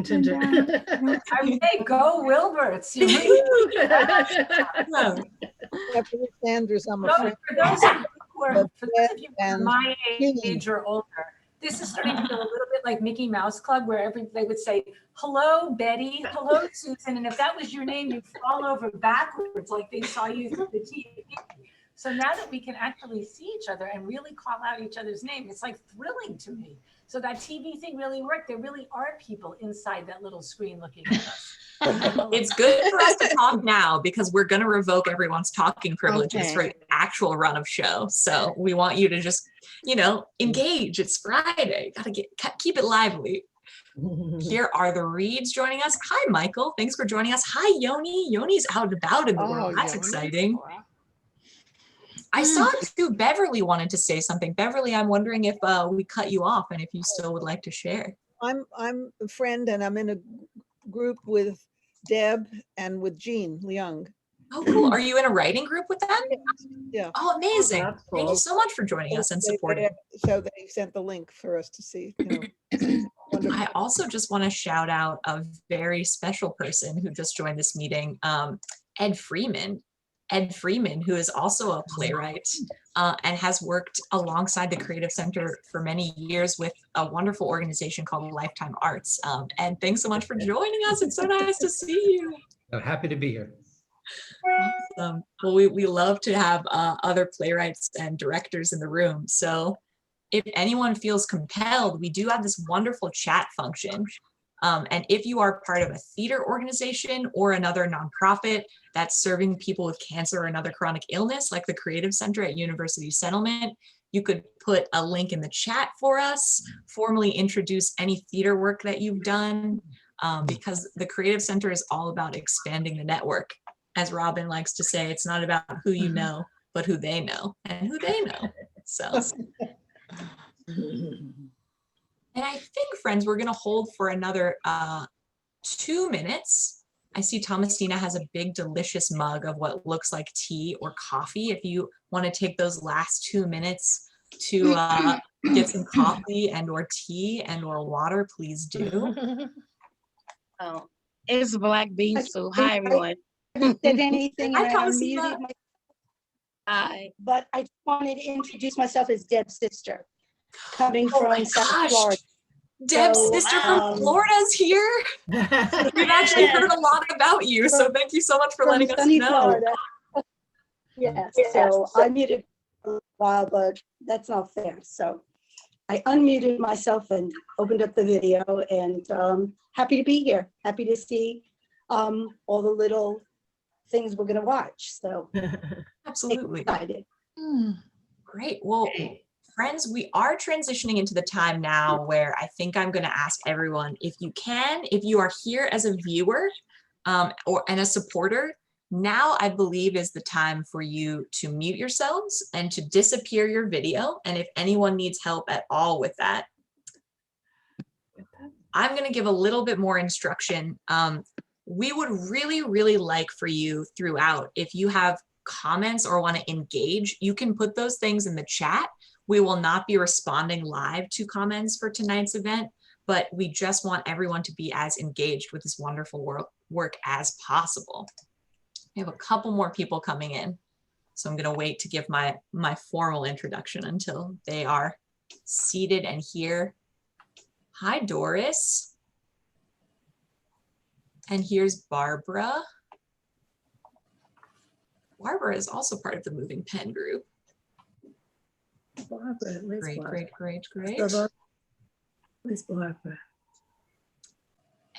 I would say go Wilberts. Sanders, I'm a For friend. those of you who are my age or older, this is starting to feel a little bit like Mickey Mouse Club, where they would say, hello, Betty, hello, Susan. And if that was your name, you'd fall over backwards like they saw you through the TV. So now that we can actually see each other and really call out each other's name, it's like thrilling to me. So that TV thing really worked. There really are people inside that little screen looking at us. It's good for us to talk now because we're going to revoke everyone's talking privileges for the actual run of show. So we want you to just, engage. It's Friday. Got to keep it lively. Here are the Reeds joining us. Hi, Michael. Thanks for joining us. Hi, Yoni. Yoni's out and about in the world. That's exciting. I saw too, Beverly wanted to say something. Beverly, I'm wondering if we cut you off and if you still would like to share. I'm a friend and I'm in a group with Deb and with Jean Leung. Oh, cool. Are you in a writing group with them? Yeah. Oh, amazing. Oh, cool. Thank you so much for joining us and supporting. So they sent the link for us to see. I also just want to shout out a very special person who just joined this meeting, Ed Freeman. Ed Freeman, who is also a playwright and has worked alongside the Creative Center for many years with a wonderful organization called Lifetime Arts. And thanks so much for joining us. It's so nice to see you. I'm happy to be here. Awesome. Well, we love to have other playwrights and directors in the room. So if anyone feels compelled, we do have this wonderful chat function. And if you are part of a theater organization or another nonprofit that's serving people with cancer or another chronic illness, like the Creative Center at University Settlement, you could put a link in the chat for us, formally introduce any theater work that you've done, because the Creative Center is all about expanding the network. As Robin likes to say, it's not about who you know, but who they know and who they know. So. And I think, friends, we're going to hold for another 2 minutes. I see Thomasina has a big, delicious mug of what looks like tea or coffee. If you want to take those last 2 minutes to get some coffee and or tea and or water, please do. Oh, it's Black Bean Soup. Hi, everyone. Said anything? Hi, Thomasina. Hi. But I wanted to introduce myself as Deb's sister. Coming from South Florida. Deb's sister from Florida's here. We've actually heard a lot about you, so thank you so much for letting us know. Florida. Yes, so I muted a while, but that's not fair. So I unmuted myself and opened up the video, and happy to be here. Happy to see all the little things we're going to watch. So absolutely excited. Great. Well, friends, we are transitioning into the time now where I think I'm going to ask everyone, if you are here as a viewer and a supporter, now I believe is the time for you to mute yourselves and to disappear your video. And if anyone needs help at all with that, I'm going to give a little bit more instruction. We would really, really like for you throughout, if you have comments or want to engage, you can put those things in the chat. We will not be responding live to comments for tonight's event, but we just want everyone to be as engaged with this wonderful work as possible. We have a couple more people coming in, so I'm going to wait to give my formal introduction until they are seated and here. Hi, Doris. And here's Barbara. Barbara is also part of the Moving Pen group. Barbara, Great. Where's Barbara?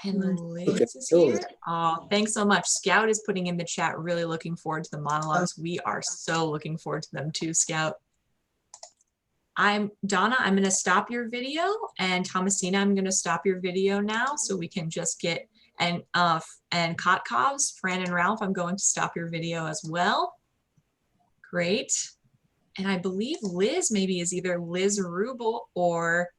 And Liz is here. Oh, thanks so much. Scout is putting in the chat, really looking forward to the monologues. We are so looking forward to them too, Scout. Donna, I'm going to stop your video, and Thomasina, I'm going to stop your video now so we can just get, and Kotkovs, Fran and Ralph, I'm going to stop your video as well. Great. And I believe Liz maybe is either Liz Rubel or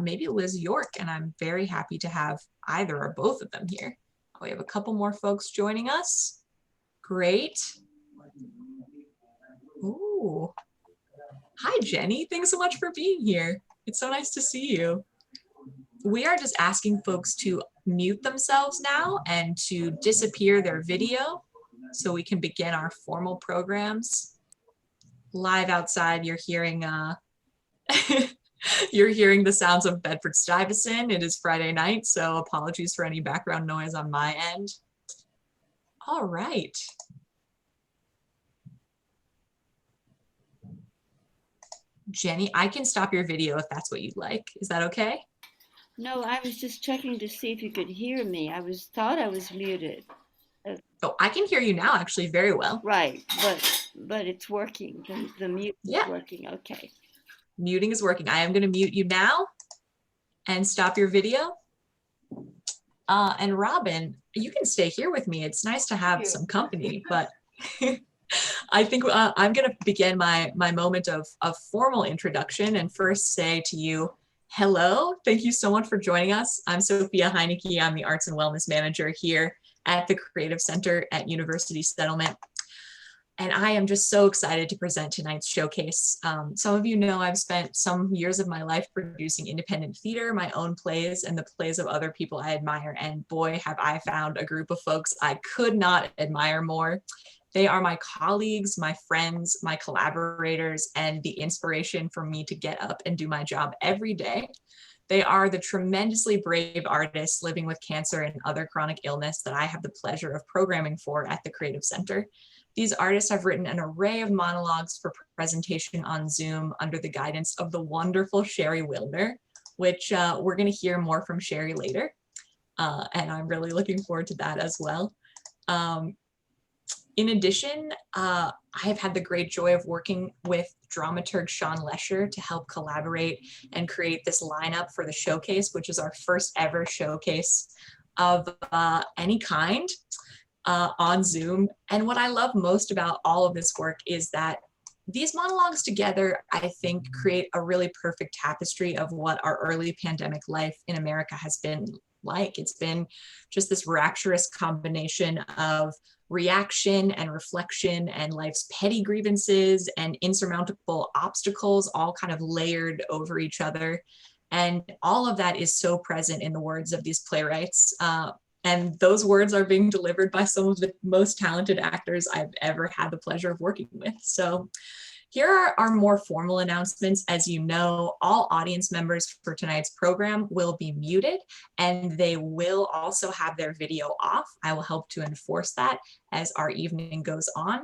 maybe Liz York, and I'm very happy to have either or both of them here. We have a couple more folks joining us. Great. Ooh. Hi, Jenny. Thanks so much for being here. It's so nice to see you. we are just asking folks to mute themselves now and to disappear their video so we can begin our formal programs. Live outside, you're hearing you're hearing the sounds of Bedford-Stuyvesant. It is Friday night, so apologies for any background noise on my end. All right. Jenny, I can stop your video if that's what you'd like. Is that okay? No, I was just checking to see if you could hear me. Thought I was muted. Oh, I can hear you now actually very well. Right, but it's working. The mute is working. Okay. Muting is working. I am going to mute you now and stop your video. And Robin, you can stay here with me. It's nice to have some company, but I think I'm going to begin my moment of formal introduction and first say to you, hello. Thank you so much for joining us. I'm Sophia Heineke. I'm the Arts and Wellness Manager here at the Creative Center at University Settlement. And I am just so excited to present tonight's showcase. Some of you know I've spent some years of my life producing independent theater, my own plays, and the plays of other people I admire. And boy, have I found a group of folks I could not admire more. They are my colleagues, my friends, my collaborators, and the inspiration for me to get up and do my job every day. They are the tremendously brave artists living with cancer and other chronic illness that I have the pleasure of programming for at the Creative Center. These artists have written an array of monologues for presentation on Zoom under the guidance of the wonderful Sheri Wilner, which we're going to hear more from Sheri later. And I'm really looking forward to that as well. In addition, I have had the great joy of working with Dramaturg Lescher to help collaborate and create this lineup for the showcase, which is our first ever showcase of any kind on Zoom. And what I love most about all of this work is that these monologues together, I think, create a really perfect tapestry of what our early pandemic life in America has been like. It's been just this rapturous combination of reaction and reflection and life's petty grievances and insurmountable obstacles all kind of layered over each other. And all of that is so present in the words of these playwrights. And those words are being delivered by some of the most talented actors I've ever had the pleasure of working with. So here are our more formal announcements. As you know, all audience members for tonight's program will be muted, and they will also have their video off. I will help to enforce that as our evening goes on.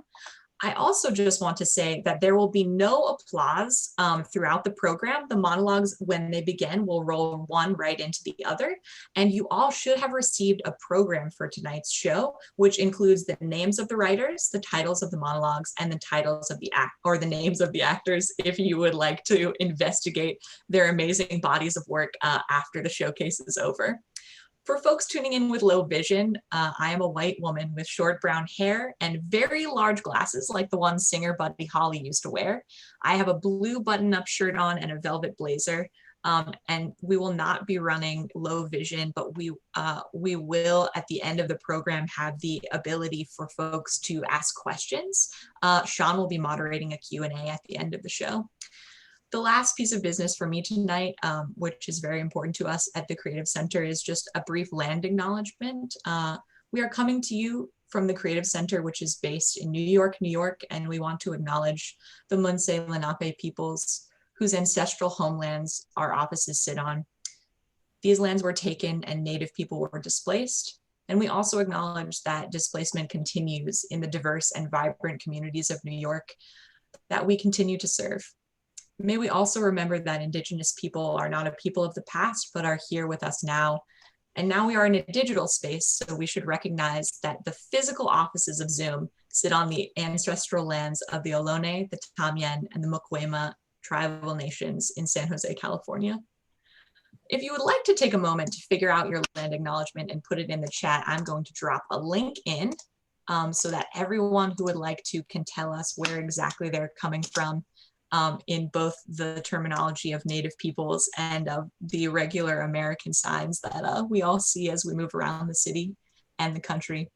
I also just want to say that there will be no applause throughout the program. The monologues, when they begin, will roll one right into the other. And you all should have received a program for tonight's show, which includes the names of the writers, the titles of the monologues, and the titles of the the names of the actors, if you would like to investigate their amazing bodies of work after the showcase is over. For folks tuning in with low vision, I am a white woman with short brown hair and very large glasses like the ones singer Buddy Holly used to wear. I have a blue button-up shirt on and a velvet blazer, and we will not be running low vision, but we will at the end of the program have the ability for folks to ask questions. Sean will be moderating a Q&A at the end of the show. The last piece of business for me tonight, which is very important to us at the Creative Center, is just a brief land acknowledgement. We are coming to you from the Creative Center, which is based in New York, and we want to acknowledge the Munsee Lenape peoples whose ancestral homelands our offices sit on. These lands were taken and Native people were displaced. And we also acknowledge that displacement continues in the diverse and vibrant communities of New York that we continue to serve. May we also remember that Indigenous people are not a people of the past, but are here with us now. And now we are in a digital space, so we should recognize that the physical offices of Zoom sit on the ancestral lands of the Ohlone, the Tamien, and the Mukwema tribal nations in San Jose, California. If you would like to take a moment to figure out your land acknowledgement and put it in the chat, I'm going to drop a link in so that everyone who would like to can tell us where exactly they're coming from in both the terminology of Native peoples and of the regular American signs that we all see as we move around the city and the country.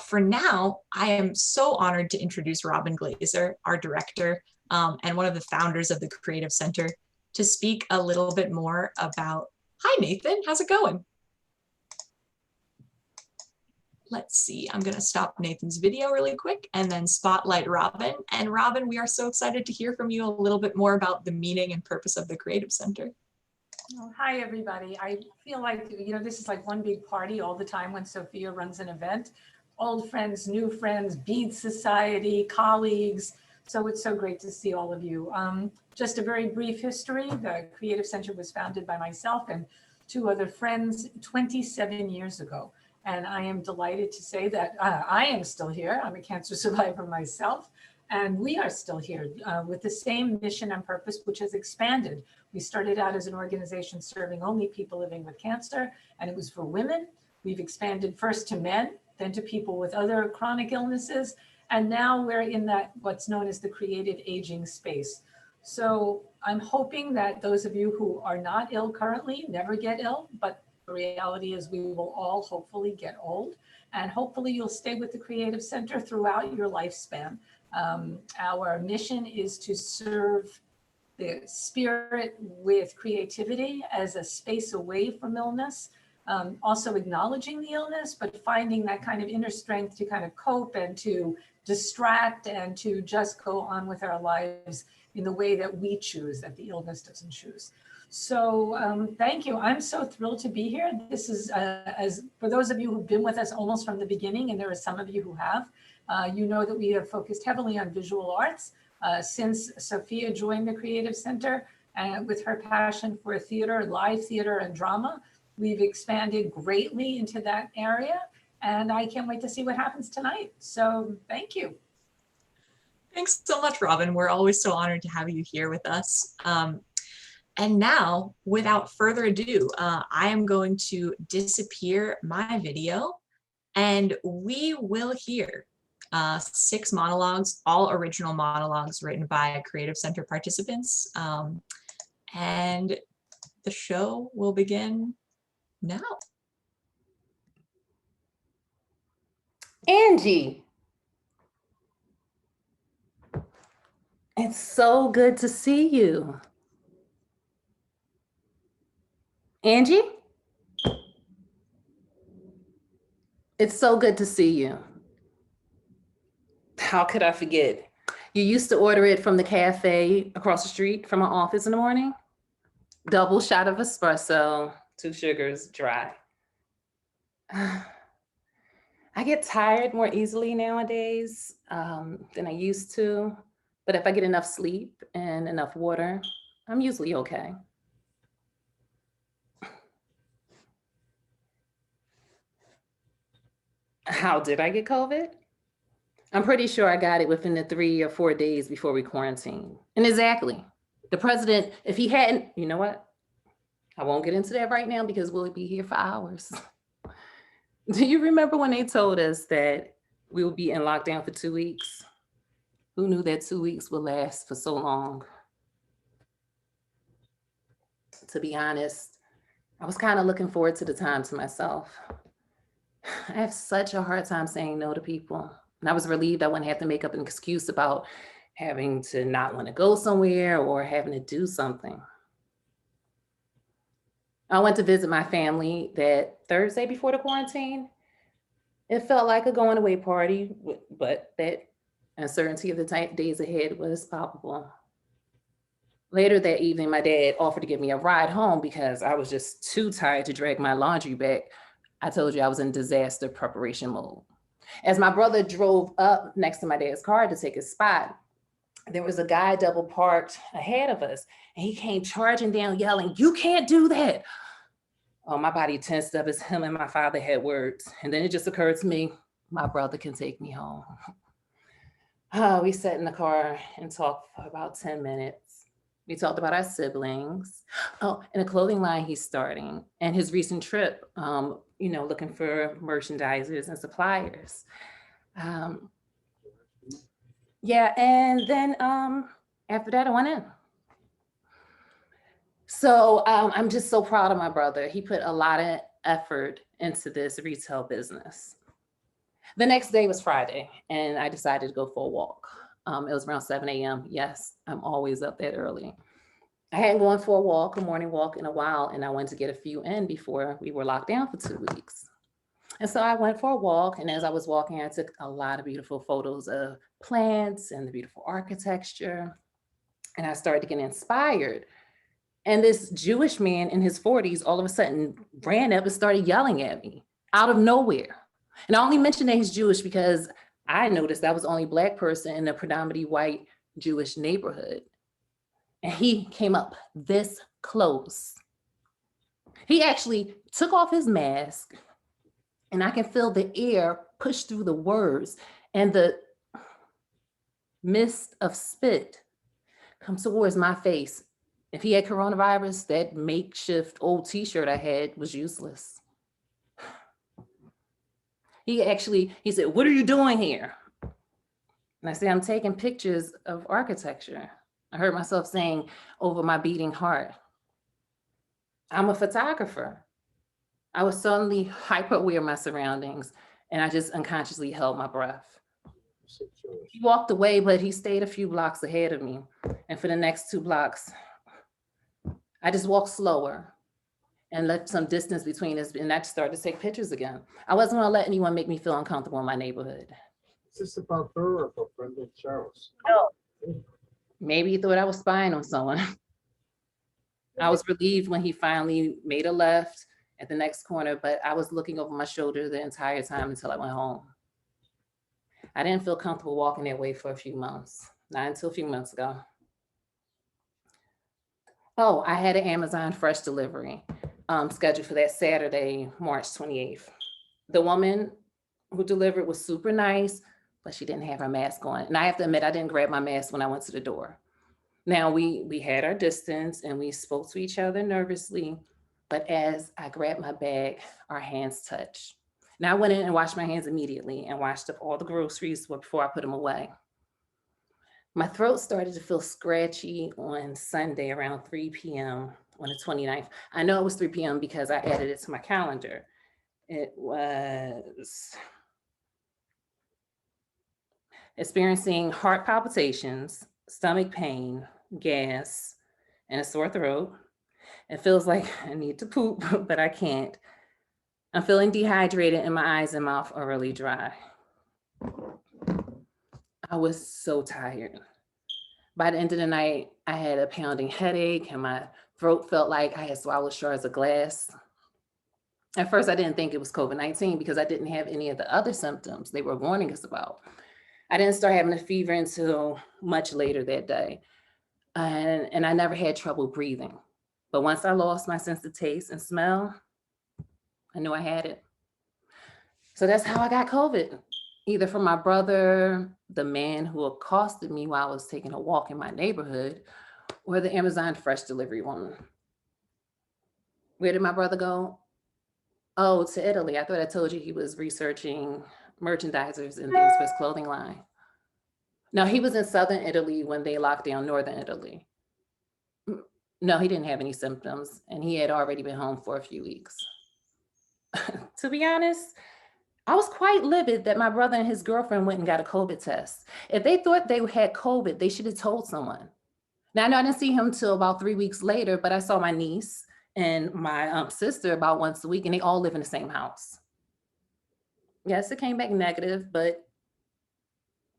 For now, I am so honored to introduce Robin Glazer, our director and one of the founders of the Creative Center, to speak a little bit more about Hi, Nathan. How's it going? Let's see. I'm going to stop Nathan's video really quick and then spotlight Robin. And Robin, we are so excited to hear from you a little bit more about the meaning and purpose of the Creative Center. Oh, hi, everybody. I feel like, this is like one big party all the time when Sophia runs an event. Old friends, new friends, bead society, colleagues. So it's so great to see all of you. Just a very brief history. The Creative Center was founded by myself and two other friends 27 years ago. And I am delighted to say that I am still here. I'm a cancer survivor myself. And we are still here with the same mission and purpose, which has expanded. We started out as an organization serving only people living with cancer, and it was for women. We've expanded first to men, then to people with other chronic illnesses. And now we're in that what's known as the creative aging space. So I'm hoping that those of you who are not ill currently never get ill, but the reality is we will all hopefully get old, and hopefully you'll stay with the Creative Center throughout your lifespan. Our mission is to serve the spirit with creativity as a space away from illness, also acknowledging the illness, but finding that kind of inner strength to kind of cope and to distract and to just go on with our lives in the way that we choose, that the illness doesn't choose. So thank you. I'm so thrilled to be here. This is, as for those of you who've been with us almost from the beginning, and there are some of you who have, you know that we have focused heavily on visual arts since Sophia joined the Creative Center, and with her passion for theater, live theater, and drama, we've expanded greatly into that area. And I can't wait to see what happens tonight. So thank you. Thanks so much, Robin. We're always so honored to have you here with us. And now, without further ado, I am going to disappear my video, and we will hear 6 monologues, all original monologues written by Creative Center participants. And the show will begin now. Angie, it's so good to see you. Angie? It's so good to see you. How could I forget? You used to order it from the cafe across the street from my office in the morning. Double shot of espresso, 2 sugars, dry. I get tired more easily nowadays than I used to, but if I get enough sleep and enough water, I'm usually okay. How did I get COVID? I'm pretty sure I got it within the 3 or 4 days before we quarantined. And exactly, the president, if he hadn't, you know what? I won't get into that right now because we'll be here for hours. Do you remember when they told us that we would be in lockdown for 2 weeks? Who knew that 2 weeks would last for so long? To be honest, I was kind of looking forward to the time to myself. I have such a hard time saying no to people. And I was relieved I wouldn't have to make up an excuse about having to not want to go somewhere or having to do something. I went to visit my family that Thursday before the quarantine. It felt like a going away party, but that uncertainty of the days ahead was palpable. Later that evening, my dad offered to give me a ride home because I was just too tired to drag my laundry back. I told you I was in disaster preparation mode. As my brother drove up next to my dad's car to take his spot, there was a guy double parked ahead of us, and he came charging down yelling, "You can't do that." Oh, my body tensed up as him and my father had words. And then it just occurred to me, my brother can take me home. We sat in the car and talked for about 10 minutes. We talked about our siblings. Oh, and a clothing line he's starting, and his recent trip, looking for merchandisers and suppliers. Yeah, and then after that, I went in. So I'm just so proud of my brother. He put a lot of effort into this retail business. The next day was Friday, and I decided to go for a walk. It was around 7 a.m. Yes, I'm always up that early. I hadn't gone for a morning walk in a while, and I wanted to get a few in before we were locked down for 2 weeks. And so I went for a walk, and as I was walking, I took a lot of beautiful photos of plants and the beautiful architecture, and I started to get inspired. And this Jewish man in his 40s all of a sudden ran up and started yelling at me out of nowhere. And I only mentioned that he's Jewish because I noticed I was the only Black person in a predominantly white Jewish neighborhood. And he came up this close. He actually took off his mask, and I can feel the air push through the words, and the mist of spit comes towards my face. If he had coronavirus, that makeshift old t-shirt I had was useless. He said, "What are you doing here?" And I said, "I'm taking pictures of architecture." I heard myself saying over my beating heart, "I'm a photographer." I was suddenly hyper aware of my surroundings, and I just unconsciously held my breath. He walked away, but he stayed a few blocks ahead of me. And for the next 2 blocks, I just walked slower and left some distance between us, and I just started to take pictures again. I wasn't gonna let anyone make me feel uncomfortable in my neighborhood. Is this about her or about Brenda Charles? No. Maybe he thought I was spying on someone. I was relieved when he finally made a left at the next corner, but I was looking over my shoulder the entire time until I went home. I didn't feel comfortable walking that way for a few months, not until a few months ago. Oh, I had an Amazon Fresh delivery scheduled for that Saturday, March 28th. The woman who delivered was super nice, but she didn't have her mask on. And I have to admit, I didn't grab my mask when I went to the door. Now we had our distance and we spoke to each other nervously, but as I grabbed my bag, our hands touched. Now I went in and washed my hands immediately and washed up all the groceries before I put them away. My throat started to feel scratchy on Sunday around 3 p.m. on the 29th. I know it was 3 p.m. because I added it to my calendar. It was experiencing heart palpitations, stomach pain, gas, and a sore throat. It feels like I need to poop, but I can't. I'm feeling dehydrated and my eyes and mouth are really dry. I was so tired. By the end of the night, I had a pounding headache and my throat felt like I had swallowed shards of glass. At first, I didn't think it was COVID-19 because I didn't have any of the other symptoms they were warning us about. I didn't start having a fever until much later that day. And I never had trouble breathing. But once I lost my sense of taste and smell, I knew I had it. So that's how I got COVID, either from my brother, the man who accosted me while I was taking a walk in my neighborhood, or the Amazon Fresh delivery woman. Where did my brother go? Oh, to Italy. I thought I told you he was researching merchandisers and things for his clothing line. No, he was in Southern Italy when they locked down Northern Italy. No, he didn't have any symptoms and he had already been home for a few weeks. To be honest, I was quite livid that my brother and his girlfriend went and got a COVID test. If they thought they had COVID, they should have told someone. Now, I know I didn't see him until about 3 weeks later, but I saw my niece and my sister about once a week, and they all live in the same house. Yes, it came back negative, but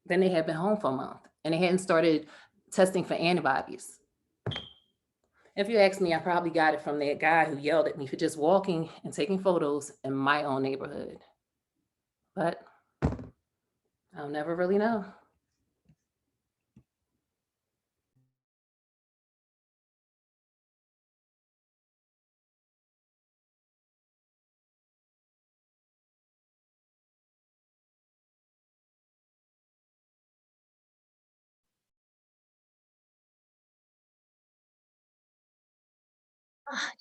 then they had been home for a month and they hadn't started testing for antibodies. If you ask me, I probably got it from that guy who yelled at me for just walking and taking photos in my own neighborhood. But I'll never really know.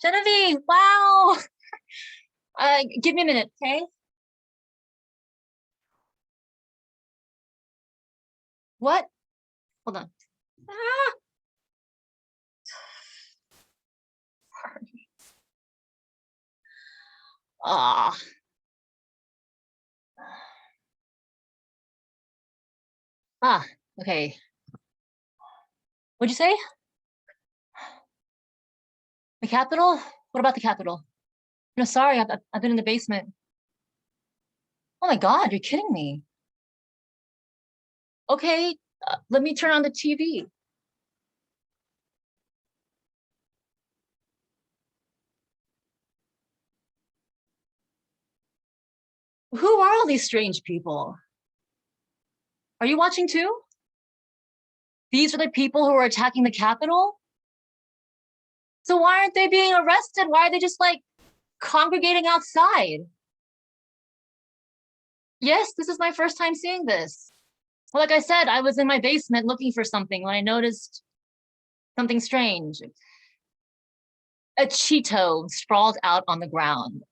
Genevieve, wow. Give me a minute, okay? What? Hold on. Ah! Sorry. Ah. Ah, okay. What'd you say? The Capitol? What about the Capitol? No, sorry, I've been in the basement. Oh my God, you're kidding me. Okay, let me turn on the TV. Who are all these strange people? Are you watching too? These are the people who are attacking the Capitol? So why aren't they being arrested? Why are they just like congregating outside? Yes, this is my first time seeing this. Well, like I said, I was in my basement looking for something when I noticed something strange. A Cheeto sprawled out on the ground.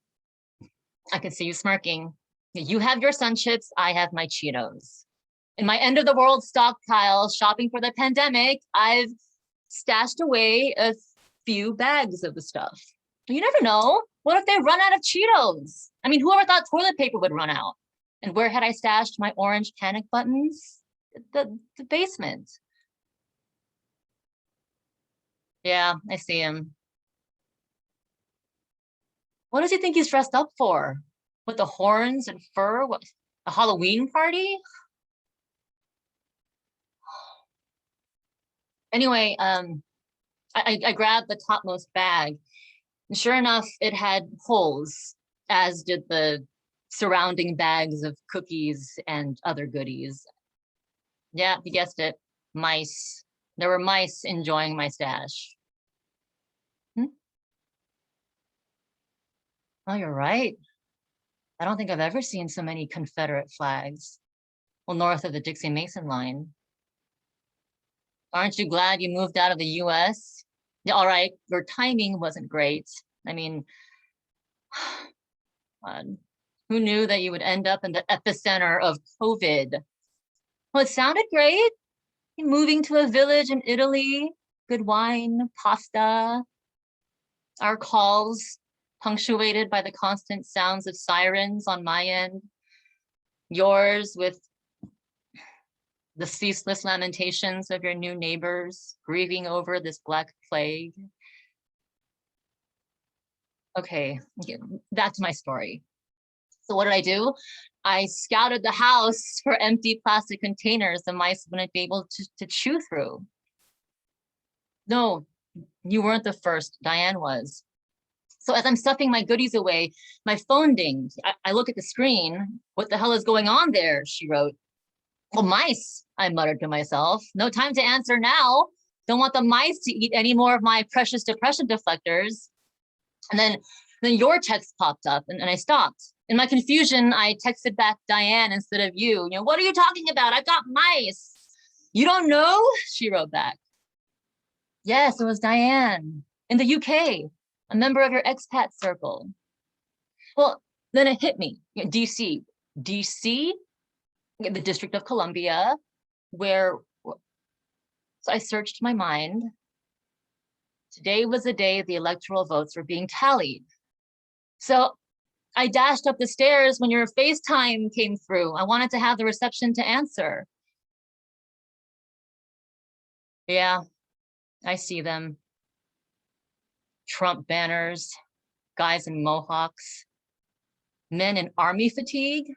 I could see you smirking. You have your Sun Chips, I have my Cheetos. In my end of the world stockpile, shopping for the pandemic, I've stashed away a few bags of the stuff. You never know. What if they run out of Cheetos? I mean, whoever thought toilet paper would run out? And where had I stashed my orange panic buttons? The basement. Yeah, I see him. What does he think he's dressed up for? With the horns and fur? What, a Halloween party? Anyway, I grabbed the topmost bag. And sure enough, it had holes, as did the surrounding bags of cookies and other goodies. Yeah, you guessed it, mice. There were mice enjoying my stash. Oh, you're right. I don't think I've ever seen so many Confederate flags. Well, north of the Dixie-Mason line. Aren't you glad you moved out of the US? Yeah, all right, your timing wasn't great. I mean, who knew that you would end up in the epicenter of COVID? Well, it sounded great. Moving to a village in Italy, good wine, pasta, our calls punctuated by the constant sounds of sirens on my end, yours with the ceaseless lamentations of your new neighbors grieving over this Black Plague. Okay, back to my story. So what did I do? I scouted the house for empty plastic containers the mice wouldn't be able to chew through. No, you weren't the first, Diane was. So as I'm stuffing my goodies away, my phone dinged. I look at the screen. What the hell is going on there? She wrote. Well, mice, I muttered to myself. No time to answer now. Don't want the mice to eat any more of my precious depression deflectors. And then your text popped up and I stopped. In my confusion, I texted back Diane instead of you. You know, what are you talking about? I've got mice. You don't know? She wrote back. Yes, it was Diane in the UK, a member of your expat circle. Well, then it hit me. DC, the District of Columbia, where, so I searched my mind. Today was the day the electoral votes were being tallied. So I dashed up the stairs when your FaceTime came through. I wanted to have the reception to answer. Yeah, I see them. Trump banners, guys in mohawks, men in army fatigue,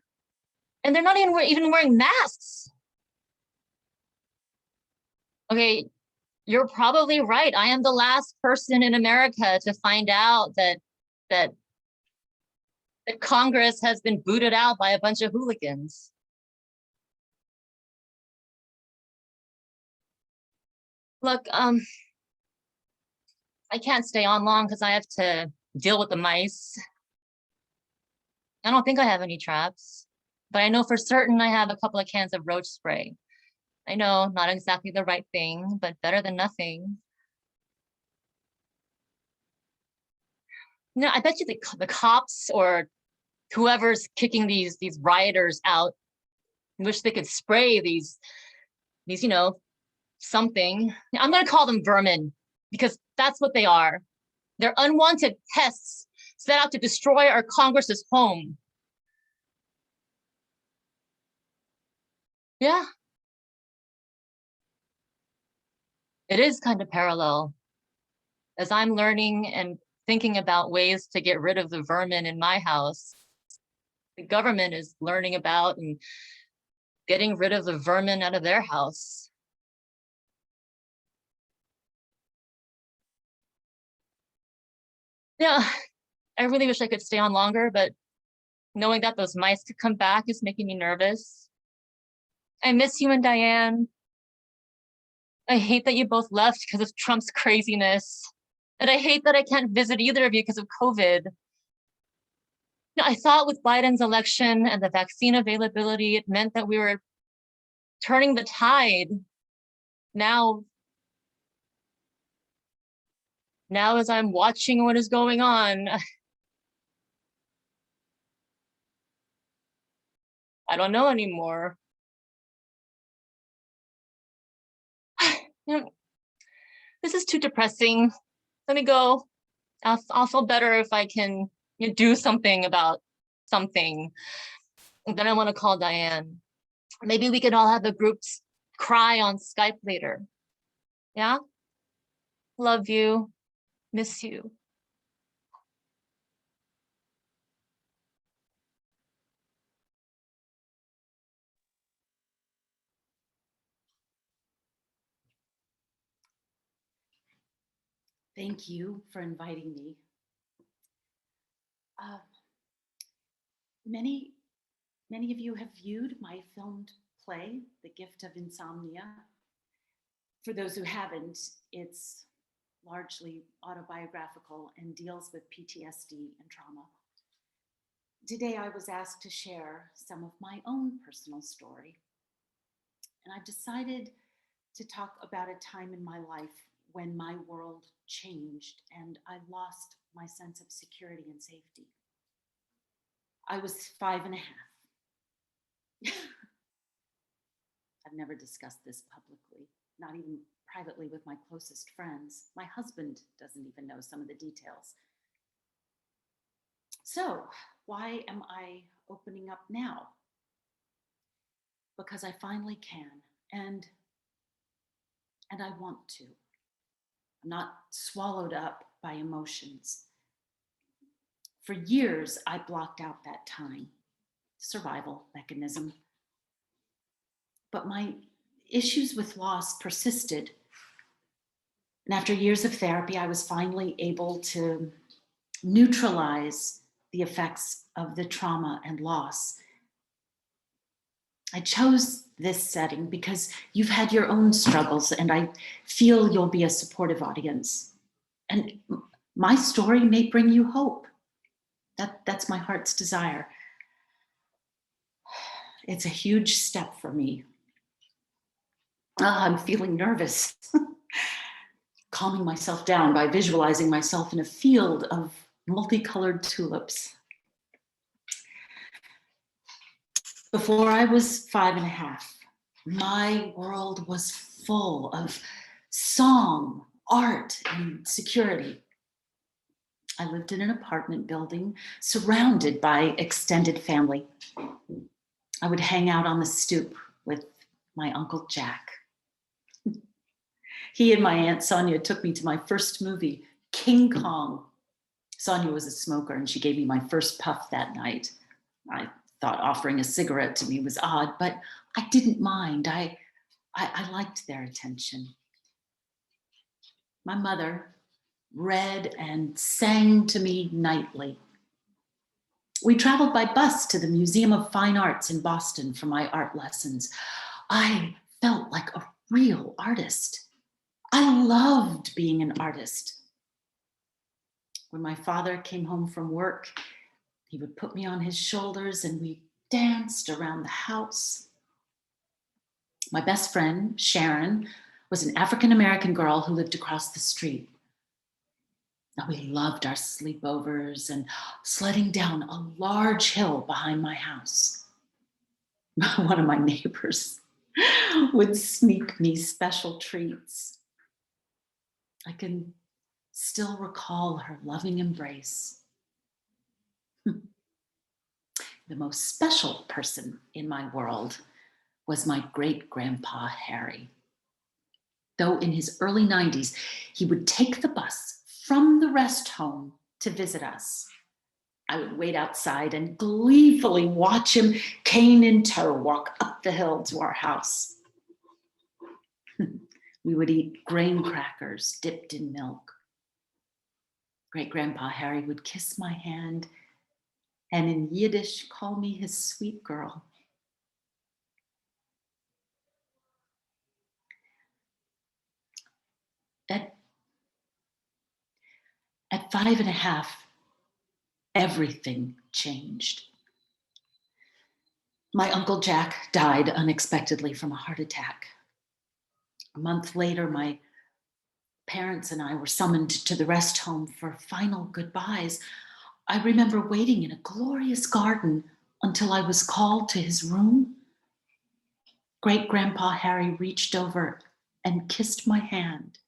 and they're not even wearing masks. Okay, you're probably right. I am the last person in America to find out that Congress has been booted out by a bunch of hooligans. Look, I can't stay on long because I have to deal with the mice. I don't think I have any traps, but I know for certain I have a couple of cans of roach spray. I know, not exactly the right thing, but better than nothing. You know, I bet you the cops or whoever's kicking these rioters out wish they could spray these, you know, something. I'm gonna call them vermin because that's what they are. They're unwanted pests set out to destroy our Congress's home. Yeah. It is kind of parallel. as I'm learning and thinking about ways to get rid of the vermin in my house, the government is learning about and getting rid of the vermin out of their house. Yeah, I really wish I could stay on longer, but knowing that those mice could come back is making me nervous. I miss you and Diane. I hate that you both left because of Trump's craziness. And I hate that I can't visit either of you because of COVID. Now, I thought with Biden's election and the vaccine availability, it meant that we were turning the tide. Now as I'm watching what is going on, I don't know anymore. This is too depressing. Let me go. I'll feel better if I can do something about something. And then I want to call Diane. Maybe we could all have a group cry on Skype later. Yeah? Love you. Miss you. Thank you for inviting me. Many of you have viewed my filmed play, The Gift of Insomnia. For those who haven't, it's largely autobiographical and deals with PTSD and trauma. Today, I was asked to share some of my own personal story. And I've decided to talk about a time in my life when my world changed and I lost my sense of security and safety. I was 5.5. I've never discussed this publicly, not even privately with my closest friends. My husband doesn't even know some of the details. So why am I opening up now? Because I finally can, and I want to. I'm not swallowed up by emotions. For years, I blocked out that time, survival mechanism. But my issues with loss persisted. And after years of therapy, I was finally able to neutralize the effects of the trauma and loss. I chose this setting because you've had your own struggles and I feel you'll be a supportive audience. And my story may bring you hope. That's my heart's desire. It's a huge step for me. I'm feeling nervous. Calming myself down by visualizing myself in a field of multicolored tulips. Before I was 5.5, my world was full of song, art, and security. I lived in an apartment building surrounded by extended family. I would hang out on the stoop with my Uncle Jack. He and my Aunt Sonia took me to my first movie, King Kong. Sonia was a smoker and she gave me my first puff that night. I thought offering a cigarette to me was odd, but I didn't mind. I liked their attention. My mother read and sang to me nightly. We traveled by bus to the Museum of Fine Arts in Boston for my art lessons. I felt like a real artist. I loved being an artist. When my father came home from work, he would put me on his shoulders and we danced around the house. My best friend, Sharon, was an African-American girl who lived across the street. Now, we loved our sleepovers and sledding down a large hill behind my house. One of my neighbors would sneak me special treats. I can still recall her loving embrace. The most special person in my world was my great-grandpa, Harry. Though in his early 90s, he would take the bus from the rest home to visit us. I would wait outside and gleefully watch him, cane in tow, walk up the hill to our house. We would eat grain crackers dipped in milk. Great-grandpa Harry would kiss my hand and in Yiddish call me his sweet girl. At 5.5, everything changed. My Uncle Jack died unexpectedly from a heart attack. A month later, my parents and I were summoned to the rest home for final goodbyes. I remember waiting in a glorious garden until I was called to his room. Great-grandpa Harry reached over and kissed my hand.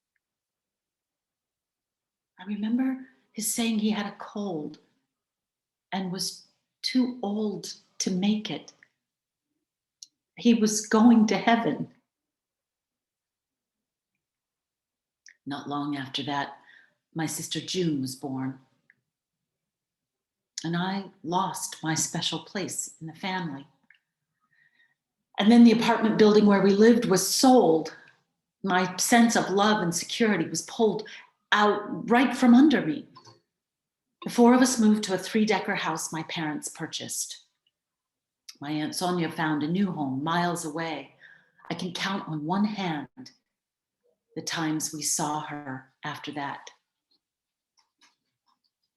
I remember his saying he had a cold and was too old to make it. He was going to heaven. Not long after that, my sister June was born. And I lost my special place in the family. And then the apartment building where we lived was sold. My sense of love and security was pulled out right from under me. The 4 of us moved to a 3-decker house my parents purchased. My Aunt Sonia found a new home miles away. I can count on one hand the times we saw her after that.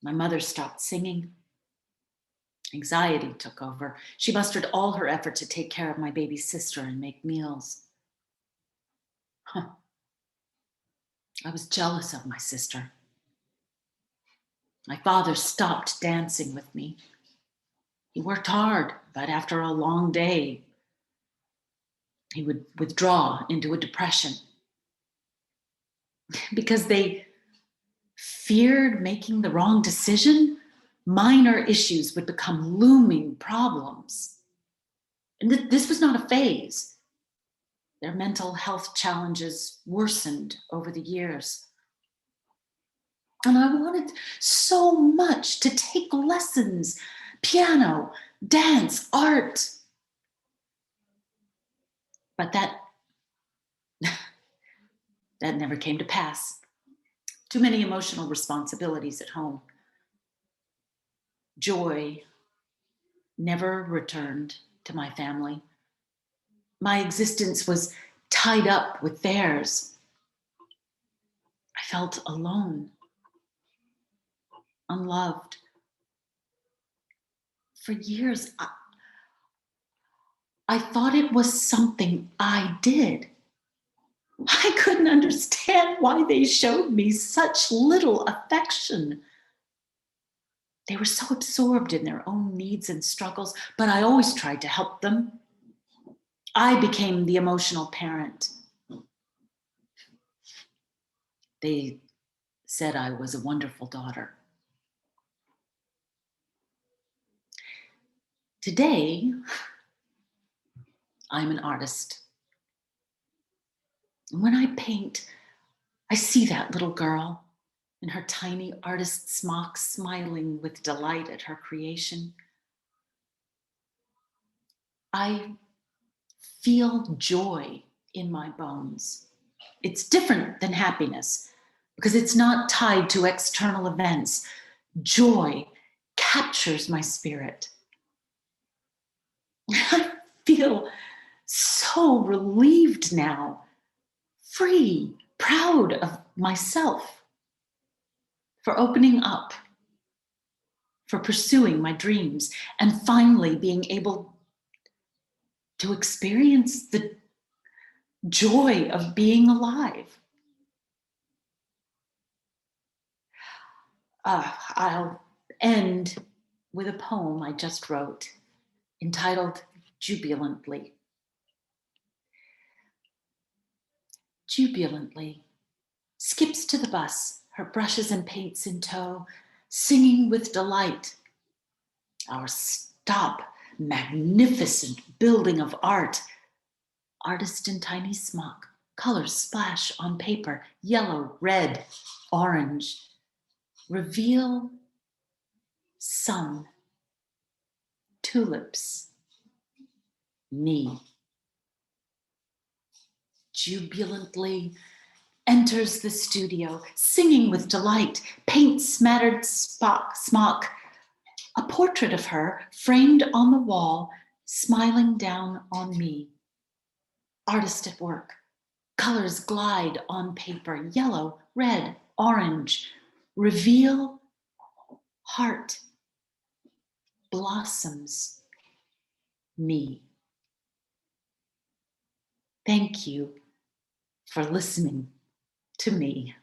My mother stopped singing. Anxiety took over. She mustered all her effort to take care of my baby sister and make meals. I was jealous of my sister. My father stopped dancing with me. He worked hard, but after a long day, he would withdraw into a depression because they feared making the wrong decision. Minor issues would become looming problems. And this was not a phase. Their mental health challenges worsened over the years. And I wanted so much to take lessons, piano, dance, art. But that never came to pass. Too many emotional responsibilities at home. Joy never returned to my family. My existence was tied up with theirs. I felt alone, unloved. For years, I thought it was something I did. I couldn't understand why they showed me such little affection. They were so absorbed in their own needs and struggles, but I always tried to help them. I became the emotional parent. They said I was a wonderful daughter. Today, I'm an artist. And when I paint, I see that little girl in her tiny artist smock, smiling with delight at her creation. I feel joy in my bones. It's different than happiness because it's not tied to external events. Joy captures my spirit. I feel so relieved now, free, proud of myself for opening up, for pursuing my dreams, and finally being able to experience the joy of being alive. I'll end with a poem I just wrote entitled Jubilantly. Jubilantly skips to the bus, her brushes and paints in tow, singing with delight. Our stop, magnificent building of art. Artist in tiny smock, colors splash on paper, yellow, red, orange. reveal sun, tulips, me. Jubilantly enters the studio, singing with delight, paint-smattered smock, a portrait of her framed on the wall, smiling down on me. Artist at work, colors glide on paper, yellow, red, orange, reveal heart, blossoms, me. Thank you for listening to me.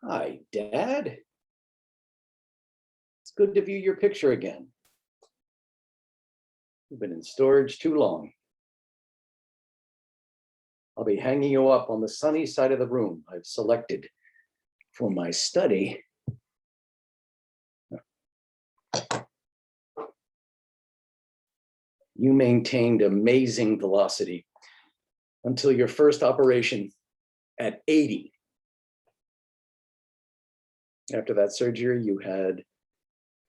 Hi, Dad. It's good to view your picture again. You've been in storage too long. I'll be hanging you up on the sunny side of the room I've selected for my study. You maintained amazing velocity until your first operation at 80. After that surgery, you had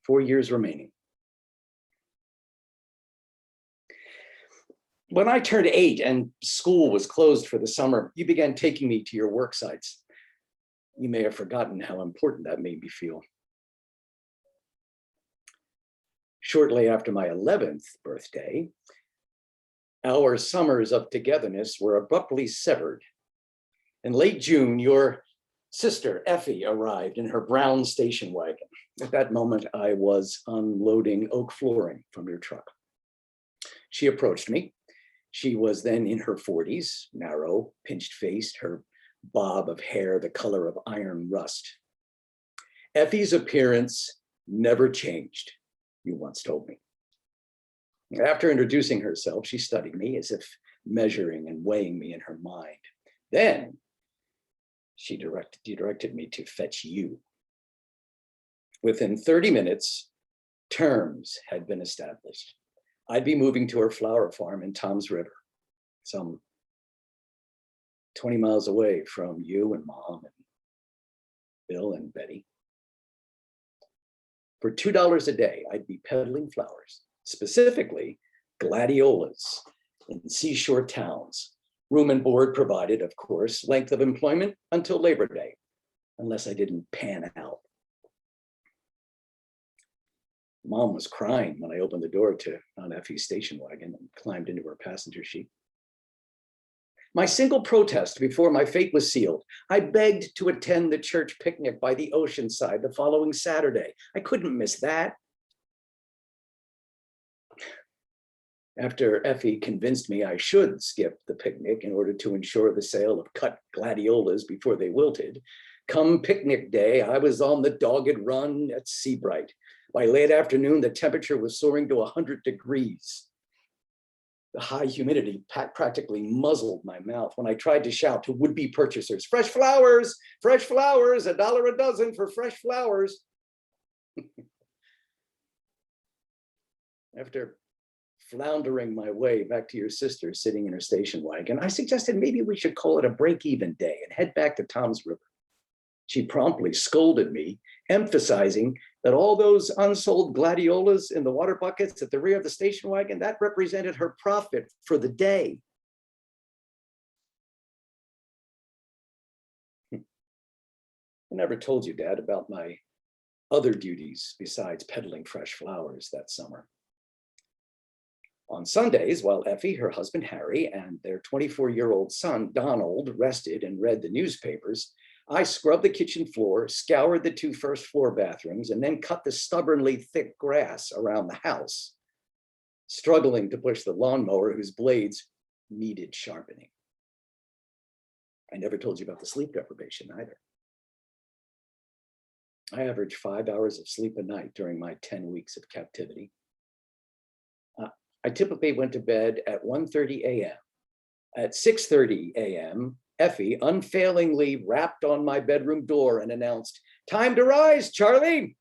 4 years remaining. When I turned 8 and school was closed for the summer, you began taking me to your work sites. You may have forgotten how important that made me feel. Shortly after my 11th birthday, our summers of togetherness were abruptly severed. In late June, your sister, Effie, arrived in her brown station wagon. At that moment, I was unloading oak flooring from your truck. She approached me. She was then in her 40s, narrow, pinched-faced, her bob of hair the color of iron rust. Effie's appearance never changed, you once told me. After introducing herself, she studied me as if measuring and weighing me in her mind. Then she directed me to fetch you. Within 30 minutes, terms had been established. I'd be moving to her flower farm in Tom's River, some 20 miles away from you and Mom and Bill and Betty. For $2 a day, I'd be peddling flowers, specifically gladiolas in seashore towns. Room and board provided, of course, length of employment until Labor Day, unless I didn't pan out. Mom was crying when I opened the door to Aunt Effie's station wagon and climbed into her passenger seat. My single protest before my fate was sealed, I begged to attend the church picnic by the ocean side the following Saturday. I couldn't miss that. After Effie convinced me I should skip the picnic in order to ensure the sale of cut gladiolas before they wilted, come picnic day, I was on the dogged run at Seabright. By late afternoon, the temperature was soaring to 100 degrees. The high humidity practically muzzled my mouth when I tried to shout to would-be purchasers, fresh flowers, $1 a dozen for fresh flowers. After floundering my way back to your sister sitting in her station wagon, I suggested maybe we should call it a break-even day and head back to Tom's River. She promptly scolded me, emphasizing that all those unsold gladiolas in the water buckets at the rear of the station wagon, that represented her profit for the day. I never told you, Dad, about my other duties besides peddling fresh flowers that summer. On Sundays, while Effie, her husband Harry, and their 24-year-old son Donald rested and read the newspapers, I scrubbed the kitchen floor, scoured the 2 first floor bathrooms, and then cut the stubbornly thick grass around the house, struggling to push the lawnmower whose blades needed sharpening. I never told you about the sleep deprivation either. I averaged 5 hours of sleep a night during my 10 weeks of captivity. I typically went to bed at 1:30 a.m. At 6:30 a.m., Effie unfailingly rapped on my bedroom door and announced, "Time to rise, Charlie."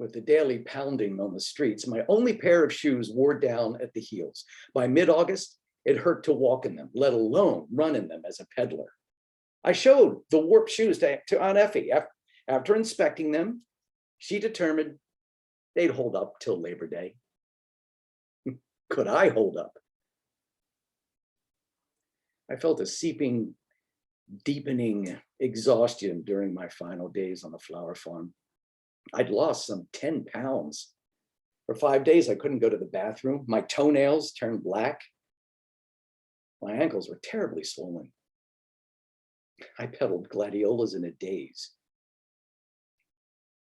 with the daily pounding on the streets, my only pair of shoes wore down at the heels. By mid-August, it hurt to walk in them, let alone run in them as a peddler. I showed the warped shoes to Aunt Effie. After inspecting them, she determined they'd hold up till Labor Day. Could I hold up? I felt a seeping, deepening exhaustion during my final days on the flower farm. I'd lost some 10 pounds. For 5 days, I couldn't go to the bathroom. My toenails turned black. My ankles were terribly swollen. I peddled gladiolas in a daze.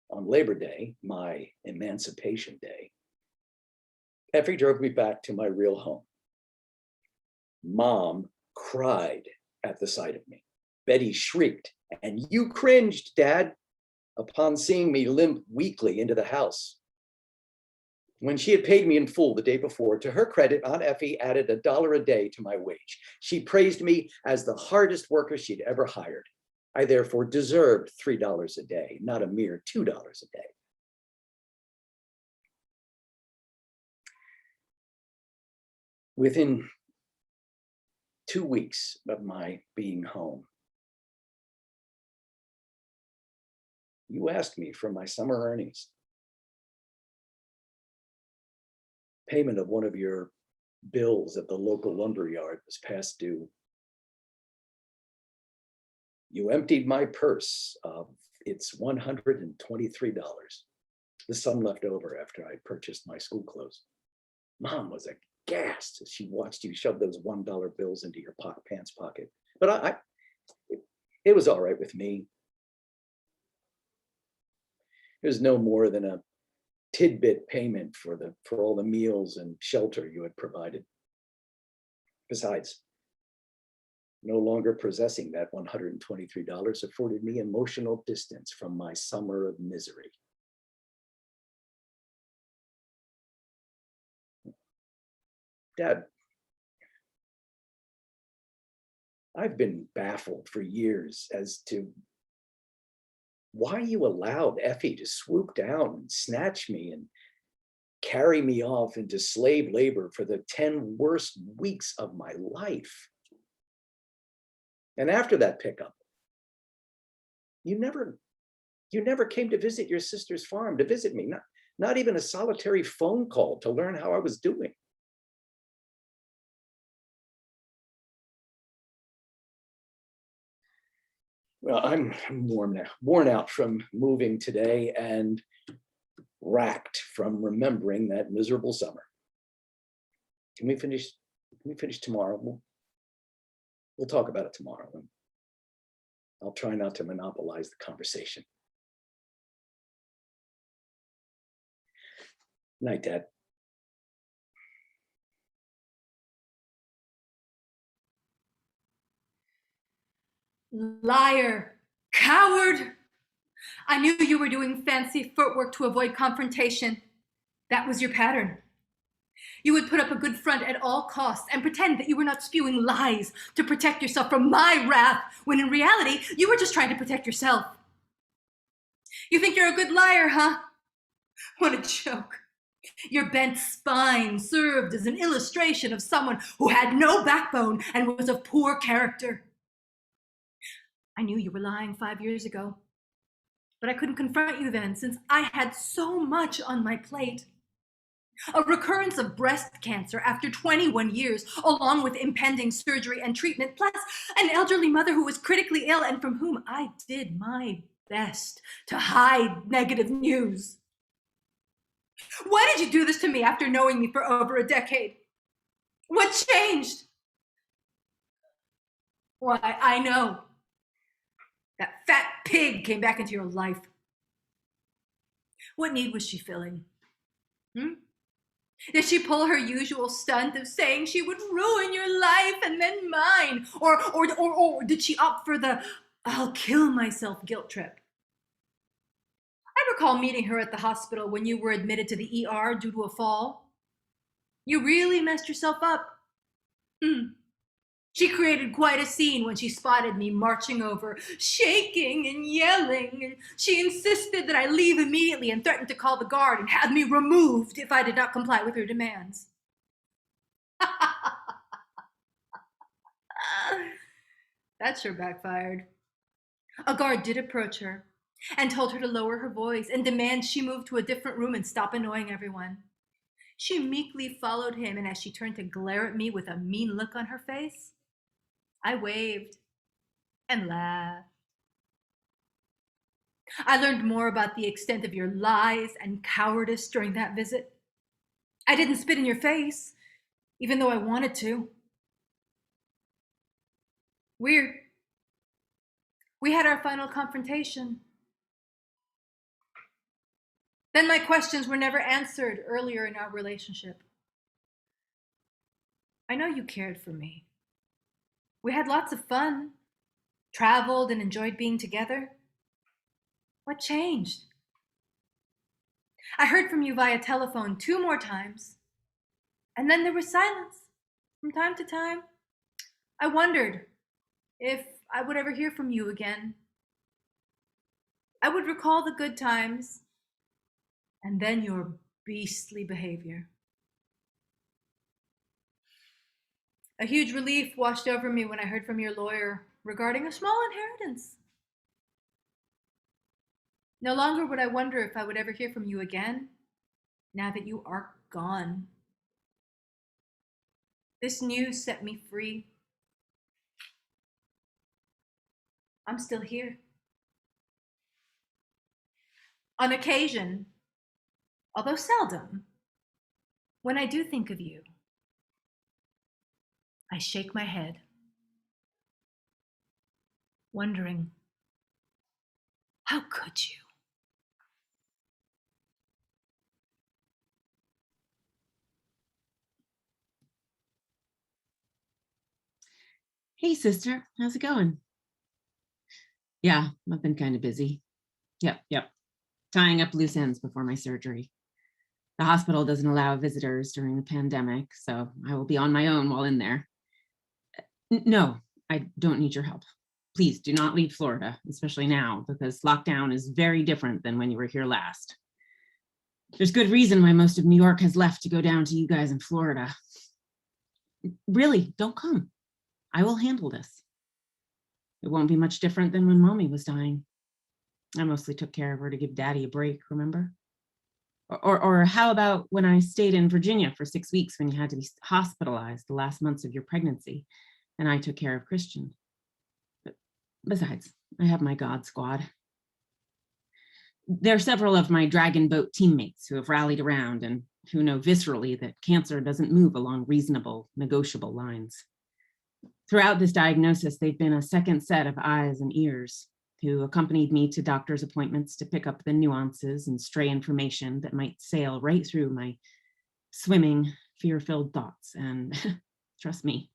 On Labor Day, my emancipation day, Effie drove me back to my real home. Mom cried at the sight of me. Betty shrieked, "And you cringed, Dad," upon seeing me limp weakly into the house. When she had paid me in full the day before, to her credit, Aunt Effie added $1 a day to my wage. She praised me as the hardest worker she'd ever hired. I therefore deserved $3 a day, not a mere $2 a day. Within 2 weeks of my being home, you asked me for my summer earnings. Payment of one of your bills at the local lumberyard was past due. You emptied my purse of its $123, the sum left over after I purchased my school clothes. Mom was aghast as she watched you shove those $1 bills into your pants pocket. But it was all right with me. It was no more than a tidbit payment for all the meals and shelter you had provided. Besides, no longer possessing that $123 afforded me emotional distance from my summer of misery. Dad, I've been baffled for years as to why you allowed Effie to swoop down and snatch me and carry me off into slave labor for the 10 worst weeks of my life. And after that pickup, you never came to visit your sister's farm, to visit me, not even a solitary phone call to learn how I was doing. Well, I'm worn out from moving today and racked from remembering that miserable summer. Can we finish tomorrow? We'll talk about it tomorrow. And I'll try not to monopolize the conversation. Night, Dad. Liar, coward. I knew you were doing fancy footwork to avoid confrontation. That was your pattern. You would put up a good front at all costs and pretend that you were not spewing lies to protect yourself from my wrath, when in reality, you were just trying to protect yourself. You think you're a good liar, huh? What a joke. Your bent spine served as an illustration of someone who had no backbone and was of poor character. I knew you were lying 5 years ago, but I couldn't confront you then since I had so much on my plate. A recurrence of breast cancer after 21 years, along with impending surgery and treatment, plus an elderly mother who was critically ill and from whom I did my best to hide negative news. Why did you do this to me after knowing me for over a decade? What changed? Why, I know. That fat pig came back into your life. What need was she filling? Did she pull her usual stunt of saying she would ruin your life and then mine? Or did she opt for the "I'll kill myself" guilt trip? I recall meeting her at the hospital when you were admitted to the ER due to a fall. You really messed yourself up. She created quite a scene when she spotted me marching over, shaking and yelling, and she insisted that I leave immediately and threatened to call the guard and have me removed if I did not comply with her demands. That sure backfired. A guard did approach her and told her to lower her voice and demand she move to a different room and stop annoying everyone. She meekly followed him, and as she turned to glare at me with a mean look on her face, I waved and laughed. I learned more about the extent of your lies and cowardice during that visit. I didn't spit in your face, even though I wanted to. Weird. We had our final confrontation. Then my questions were never answered earlier in our relationship. I know you cared for me. We had lots of fun, traveled and enjoyed being together. What changed? I heard from you via telephone 2 more times, and then there was silence from time to time. I wondered if I would ever hear from you again. I would recall the good times, and then your beastly behavior. A huge relief washed over me when I heard from your lawyer regarding a small inheritance. No longer would I wonder if I would ever hear from you again, now that you are gone. This news set me free. I'm still here. On occasion, although seldom, when I do think of you, I shake my head, wondering, how could you? Hey, sister, how's it going? Yeah, I've been kind of busy. Yep. Tying up loose ends before my surgery. The hospital doesn't allow visitors during the pandemic, so I will be on my own while in there. No, I don't need your help. Please do not leave Florida, especially now, because lockdown is very different than when you were here last. There's good reason why most of New York has left to go down to you guys in Florida. Really, don't come. I will handle this. It won't be much different than when Mommy was dying. I mostly took care of her to give Daddy a break, remember? Or how about when I stayed in Virginia for 6 weeks when you had to be hospitalized the last months of your pregnancy, and I took care of Christian. But besides, I have my God squad. There are several of my Dragon Boat teammates who have rallied around and who know viscerally that cancer doesn't move along reasonable, negotiable lines. Throughout this diagnosis, they've been a second set of eyes and ears who accompanied me to doctor's appointments to pick up the nuances and stray information that might sail right through my swimming, fear-filled thoughts. And trust me,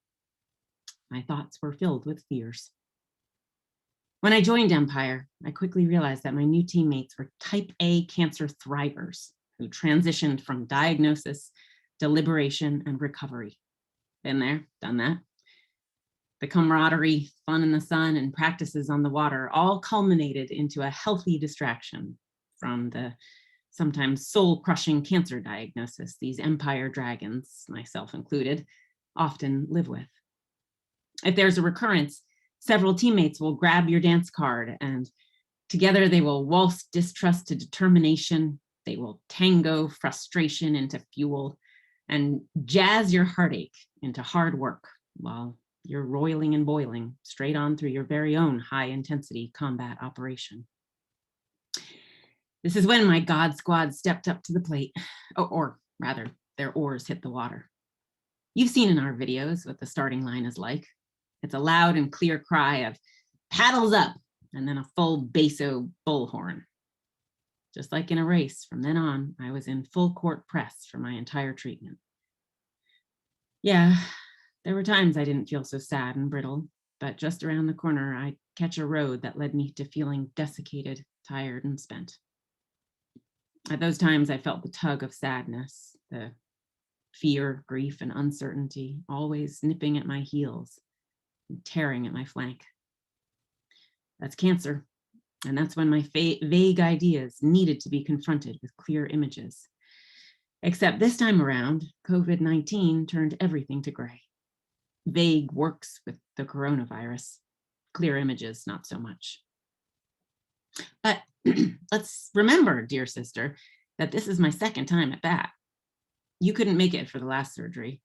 my thoughts were filled with fears. When I joined Empire, I quickly realized that my new teammates were type A cancer thrivers who transitioned from diagnosis, deliberation, and recovery. Been there, done that. The camaraderie, fun in the sun, and practices on the water all culminated into a healthy distraction from the sometimes soul-crushing cancer diagnosis these Empire dragons, myself included, often live with. If there's a recurrence, several teammates will grab your dance card, and together they will waltz distrust to determination. They will tango frustration into fuel and jazz your heartache into hard work while you're roiling and boiling straight on through your very own high-intensity combat operation. This is when my God squad stepped up to the plate, or rather, their oars hit the water. You've seen in our videos what the starting line is like. It's a loud and clear cry of paddles up, and then a full basso bullhorn. Just like in a race, from then on, I was in full court press for my entire treatment. Yeah, there were times I didn't feel so sad and brittle, but just around the corner, I'd catch a road that led me to feeling desiccated, tired, and spent. At those times, I felt the tug of sadness, the fear, grief, and uncertainty, always nipping at my heels, and tearing at my flank. That's cancer. And that's when my vague ideas needed to be confronted with clear images. Except this time around, COVID-19 turned everything to gray. Vague works with the coronavirus. Clear images, not so much. But let's remember, dear sister, that this is my second time at that. You couldn't make it for the last surgery.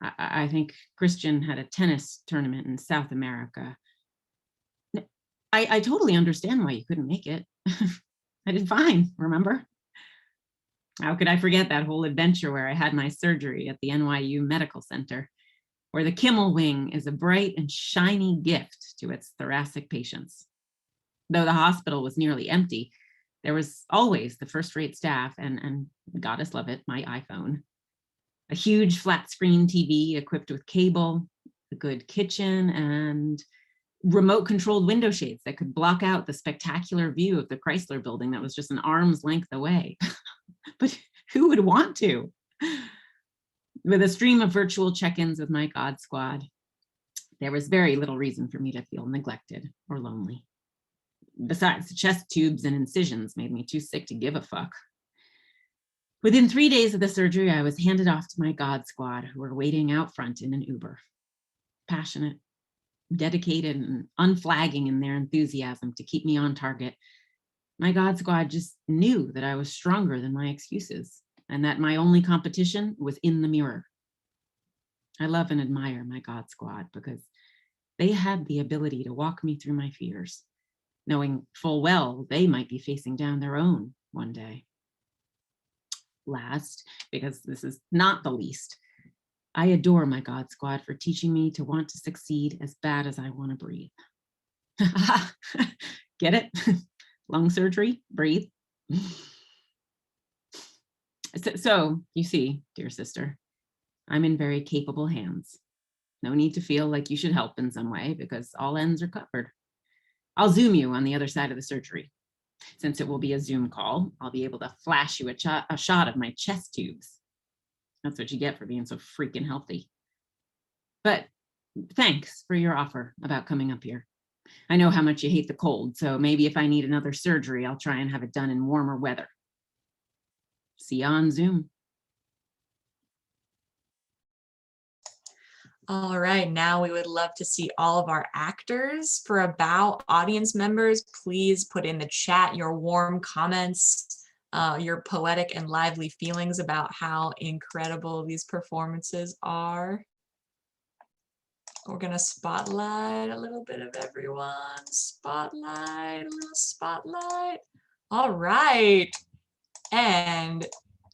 I think Christian had a tennis tournament in South America. I totally understand why you couldn't make it. I did fine, remember? How could I forget that whole adventure where I had my surgery at the NYU Medical Center, where the Kimmel wing is a bright and shiny gift to its thoracic patients. Though the hospital was nearly empty, there was always the first-rate staff and goddess love it, my iPhone. A huge flat screen TV equipped with cable, a good kitchen, and remote controlled window shades that could block out the spectacular view of the Chrysler building that was just an arm's length away. But who would want to? With a stream of virtual check-ins with my God Squad, there was very little reason for me to feel neglected or lonely. Besides, the chest tubes and incisions made me too sick to give a fuck. Within 3 days of the surgery, I was handed off to my God Squad, who were waiting out front in an Uber. Passionate, dedicated, and unflagging in their enthusiasm to keep me on target. My God Squad just knew that I was stronger than my excuses and that my only competition was in the mirror. I love and admire my God Squad because they had the ability to walk me through my fears, knowing full well they might be facing down their own one day. Last, because this is not the least, I adore my God Squad for teaching me to want to succeed as bad as I want to breathe. Get it? Lung surgery, breathe. So you see, dear sister, I'm in very capable hands. No need to feel like you should help in some way because all ends are covered. I'll Zoom you on the other side of the surgery. Since it will be a Zoom call, I'll be able to flash you a shot of my chest tubes. That's what you get for being so freaking healthy. But thanks for your offer about coming up here. I know how much you hate the cold, so maybe if I need another surgery, I'll try and have it done in warmer weather. See you on Zoom. All right, now we would love to see all of our actors. For about audience members, please put in the chat your warm comments, your poetic and lively feelings about how incredible these performances are. We're gonna spotlight a little bit of everyone. Spotlight, a little spotlight. All right, and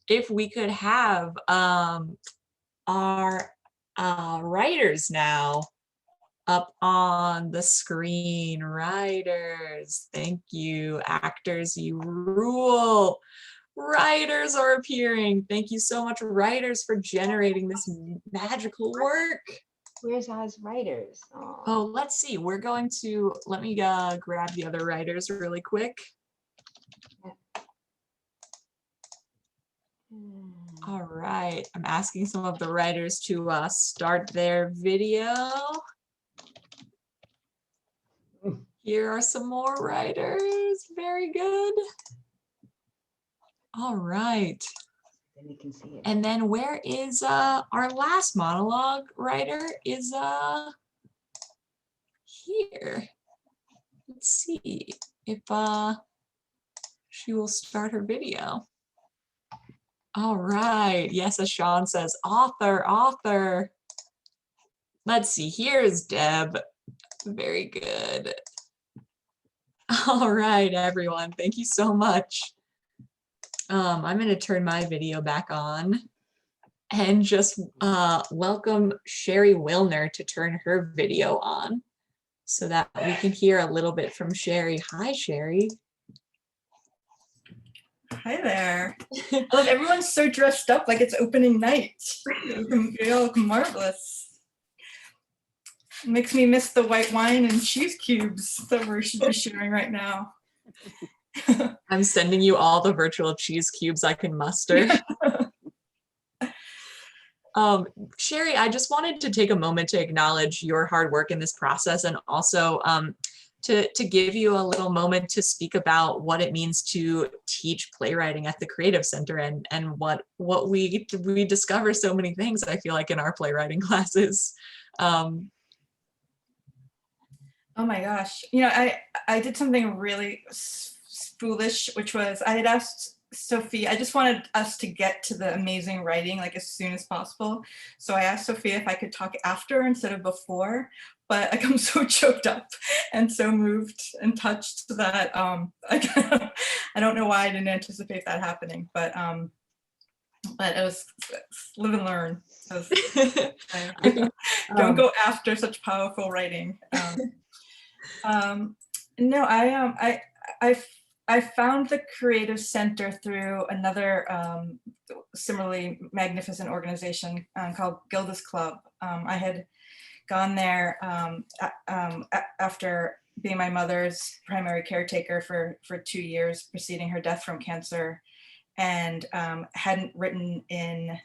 if we could have our writers now up on the screen. Writers, thank you. Actors, you rule. Writers are appearing. Thank you so much, writers, for generating this magical work. Where's Oz writers? Oh, let's see. We're going to, let me grab the other writers really quick. All right, I'm asking some of the writers to start their video. Here are some more writers. Very good. All right. Then you can see it. And then where is our last monologue writer is here. Let's see if she will start her video. All right. Yes, as Sean says, author. Let's see. Here's Deb. Very good. All right, everyone. Thank you so much. I'm going to turn my video back on and just welcome Sheri Wilner to turn her video on so that we can hear a little bit from Sheri. Hi, Sheri. Hi there. I love everyone's so dressed up like it's opening night. They all look marvelous. It makes me miss the white wine and cheese cubes that we're sharing right now. I'm sending you all the virtual cheese cubes I can muster. Sheri, I just wanted to take a moment to acknowledge your hard work in this process, and also to give you a little moment to speak about what it means to teach playwriting at the Creative Center, and what we discover so many things, I feel like, in our playwriting classes. Oh my gosh. You know, I did something really foolish, which was I had asked Sophie, I just wanted us to get to the amazing writing like as soon as possible. So I asked Sophia if I could talk after instead of before, but like I'm so choked up and so moved and touched that I don't know why I didn't anticipate that happening, but it was live and learn. Don't go after such powerful writing. No, I found the Creative Center through another similarly magnificent organization called Gilda's Club. I had gone there after being my mother's primary caretaker for 2 years preceding her death from cancer, and hadn't written in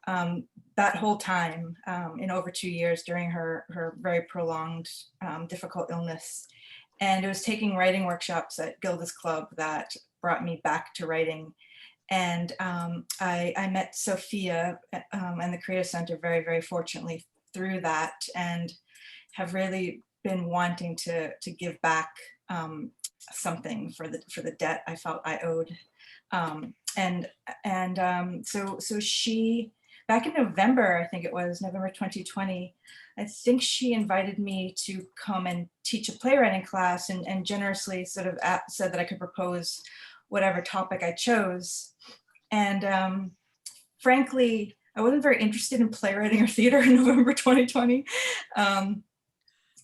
that whole time, in over 2 years during her very prolonged, difficult illness. And it was taking writing workshops at Gilda's Club that brought me back to writing. And I met Sophia and the Creative Center very, very fortunately through that, and have really been wanting to give back something for the debt I felt I owed. So she, back in November, I think it was November 2020, I think she invited me to come and teach a playwriting class, and generously sort of said that I could propose whatever topic I chose. And frankly, I wasn't very interested in playwriting or theater in November 2020.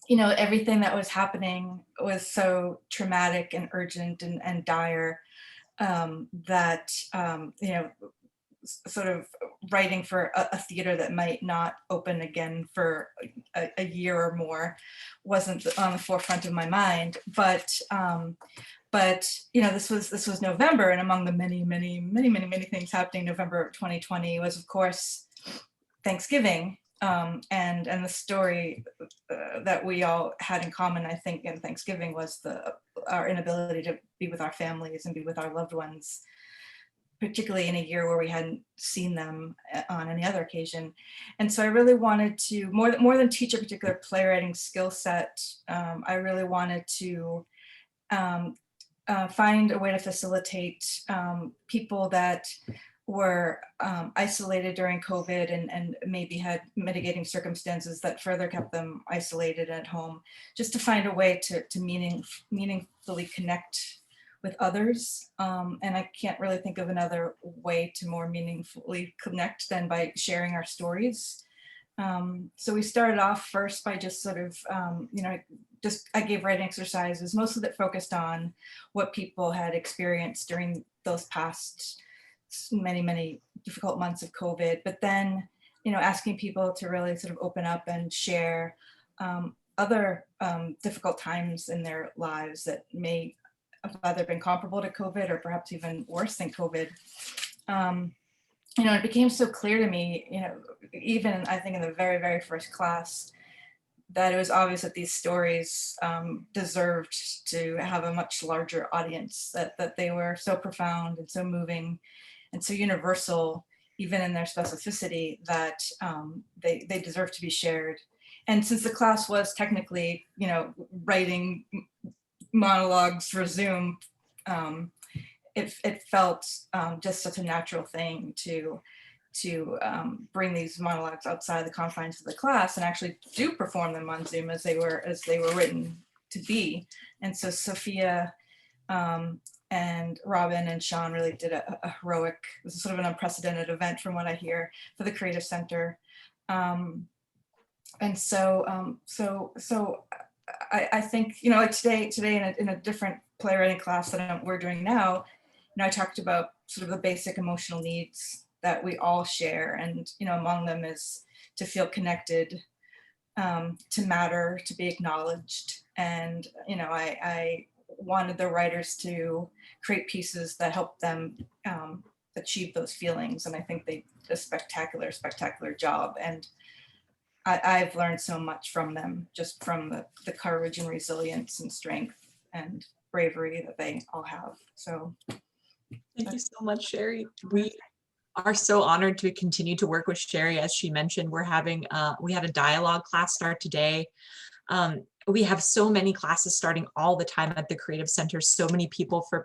You know, everything that was happening was so traumatic and urgent and dire that, you know, sort of writing for a theater that might not open again for a year or more wasn't on the forefront of my mind. But you know, this was November, and among the many things happening November of 2020 was, of course, Thanksgiving, and the story that we all had in common, I think, in Thanksgiving was our inability to be with our families and be with our loved ones, particularly in a year where we hadn't seen them on any other occasion. And so I really wanted to, more than teach a particular playwriting skill set, I really wanted to find a way to facilitate people that were isolated during COVID and maybe had mitigating circumstances that further kept them isolated at home, just to find a way to meaningfully connect with others. And I can't really think of another way to more meaningfully connect than by sharing our stories. So we started off first by just sort of, you know, I gave writing exercises, most of it focused on what people had experienced during those past many difficult months of COVID. But then, you know, asking people to really sort of open up and share other difficult times in their lives that may have either been comparable to COVID or perhaps even worse than COVID. You know, it became so clear to me, you know, even I think in the very, very first class, that it was obvious that these stories deserved to have a much larger audience, that they were so profound and so moving and so universal, even in their specificity, that they deserve to be shared. And since the class was technically, you know, writing monologues for Zoom, it felt just such a natural thing to bring these monologues outside the confines of the class and actually do perform them on Zoom as they were written to be. And so Sophia and Robin and Sean really did a heroic, this is sort of an unprecedented event from what I hear, for the Creative Center. And so I think, you know, like today in a different playwriting class that we're doing now, you know, I talked about sort of the basic emotional needs that we all share, and, you know, among them is to feel connected, to matter, to be acknowledged. And, you know, I wanted the writers to create pieces that help them achieve those feelings. And I think they did a spectacular, spectacular job. And I've learned so much from them, just from the courage and resilience and strength and bravery that they all have. So thank you so much, Sheri. We are so honored to continue to work with Sheri. As she mentioned, we're having we had a dialogue class start today. We have so many classes starting all the time at the Creative Center, so many people for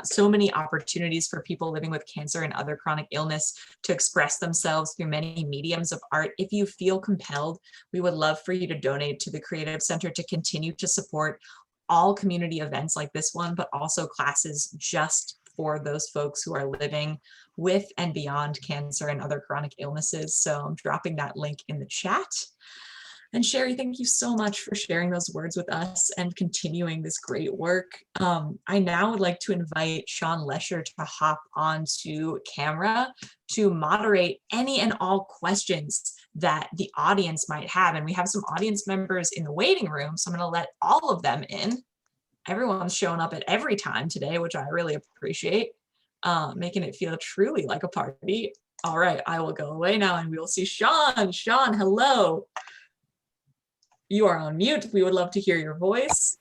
so many opportunities for people living with cancer and other chronic illness to express themselves through many mediums of art. If you feel compelled, we would love for you to donate to the Creative Center to continue to support all community events like this one, but also classes just for those folks who are living with and beyond cancer and other chronic illnesses. So I'm dropping that link in the chat. And Sheri, thank you so much for sharing those words with us and continuing this great work. I now would like to invite Sean Lescher to hop onto camera to moderate any and all questions that the audience might have. And we have some audience members in the waiting room, so I'm going to let all of them in. Everyone's showing up at every time today, which I really appreciate, making it feel truly like a party. All right, I will go away now and we will see Sean. Sean, hello. You are on mute. We would love to hear your voice.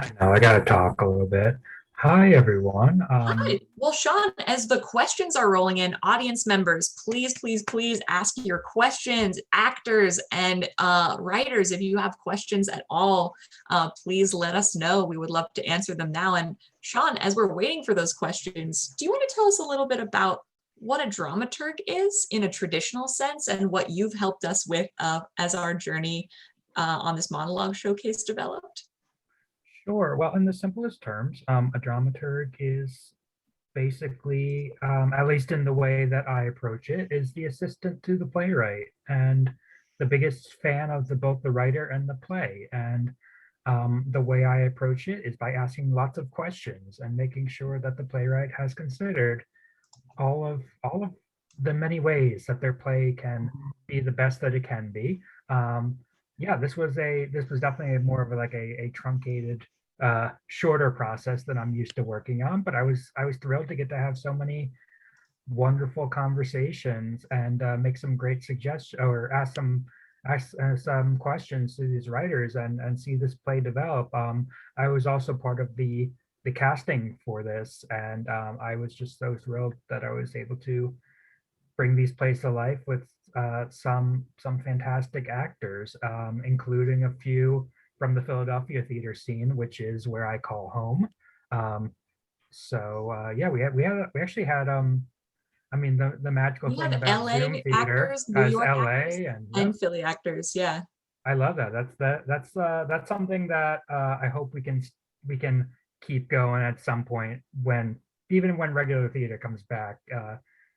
I know, I gotta talk a little bit. Hi, everyone. Hi. Well, Sean, as the questions are rolling in, audience members, please, please, please ask your questions. Actors and writers, if you have questions at all, please let us know. We would love to answer them now. And Sean, as we're waiting for those questions, do you want to tell us a little bit about what a dramaturg is in a traditional sense and what you've helped us with as our journey on this monologue showcase developed? Sure. Well, in the simplest terms, a dramaturg is basically, at least in the way that I approach it, is the assistant to the playwright and the biggest fan of both the writer and the play. And the way I approach it is by asking lots of questions and making sure that the playwright has considered all of the many ways that their play can be the best that it can be. Yeah, this was definitely more of a truncated, shorter process than I'm used to working on. But I was thrilled to get to have so many wonderful conversations and make some great suggestions or ask some questions to these writers and see this play develop. I was also part of the casting for this, and I was just so thrilled that I was able to bring these plays to life with some fantastic actors, including a few from the Philadelphia theater scene, which is where I call home. Yeah, we actually had I mean the magical thing about LA Zoom theater actors, New has York LA actors, and Philly actors. Yeah, I love that. That's something that I hope we can keep going at some point even when regular theater comes back.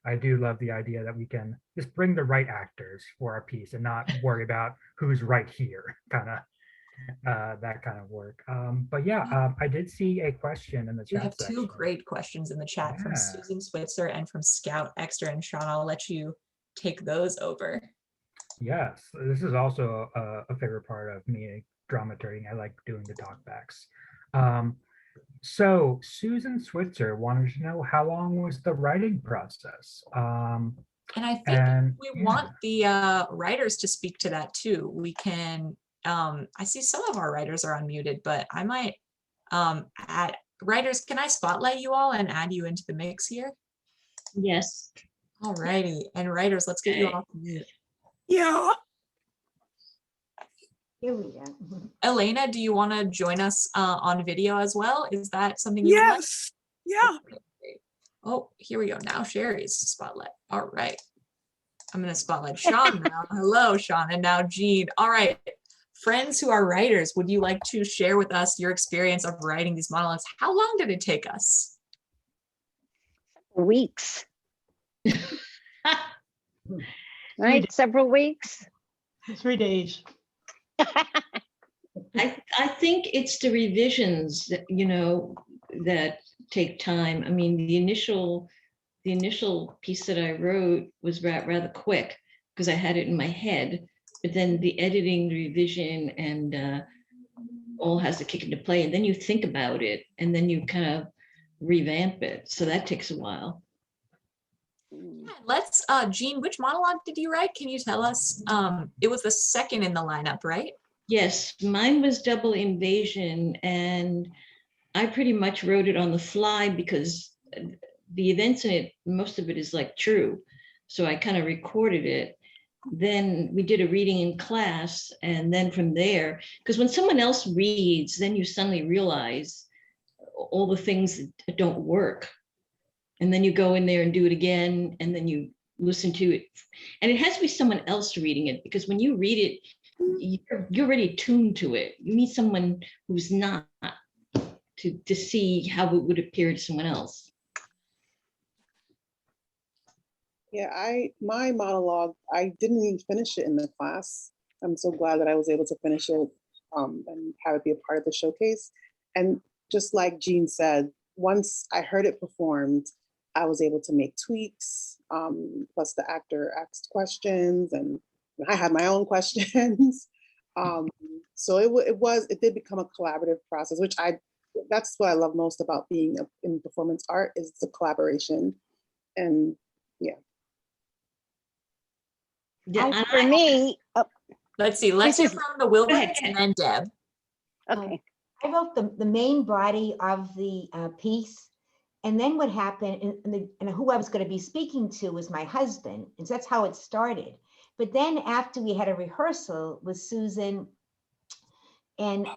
I do love the idea that we can just bring the right actors for our piece and not worry about who's right here, that kind of work. But yeah, I did see a question in the chat. We have two great questions in the chat from Susan Switzer and from Scout Extra. And Sean, I'll let you take those over. Yes, this is also a favorite part of me dramaturging. I like doing the talkbacks. So Susan Switzer wanted to know how long was the writing process? And I think we want the writers to speak to that too. We can, I see some of our writers are unmuted, but I might add, writers, can I spotlight you all and add you into the mix here? Yes. All righty, and writers, let's get you off mute. Yeah. Here we go. Elena, do you want to join us on video as well? Is that something you would like? Yeah. Okay. Oh, here we go. Now Sheri's spotlight. All right. I'm going to spotlight Sean now. Hello, Sean. And now Jean. All right. Friends who are writers, would you like to share with us your experience of writing these monologues? How long did it take us? Weeks. Right? Several weeks. 3 days. I think it's the revisions that, that take time. I mean, the initial piece that I wrote was rather quick because I had it in my head, but then the editing, the revision, and all has to kick into play. And then you think about it and then you kind of revamp it. So that takes a while. Let's, Jean, which monologue did you write? Can you tell us? It was the second in the lineup, right? Yes, mine was Double Invasion, and I pretty much wrote it on the fly because the events in it, most of it is like true. So I kind of recorded it. Then we did a reading in class, and then from there, because when someone else reads, then you suddenly realize all the things that don't work. And then you go in there and do it again, and then you listen to it. And it has to be someone else reading it, because when you read it, you're already tuned to it. You need someone who's not to see how it would appear to someone else. Yeah, my monologue, I didn't even finish it in the class. I'm so glad that I was able to finish it and have it be a part of the showcase. And just like Jean said, once I heard it performed, I was able to make tweaks, plus the actor asked questions and I had my own questions. So it did become a collaborative process, which that's what I love most about being in performance art, is the collaboration. And yeah. For me, let's see, let's hear from the Wilbert and then Deb. Okay. I wrote the main body of the piece, and then what happened, and who I was going to be speaking to was my husband, and so that's how it started. But then after we had a rehearsal with Susan, and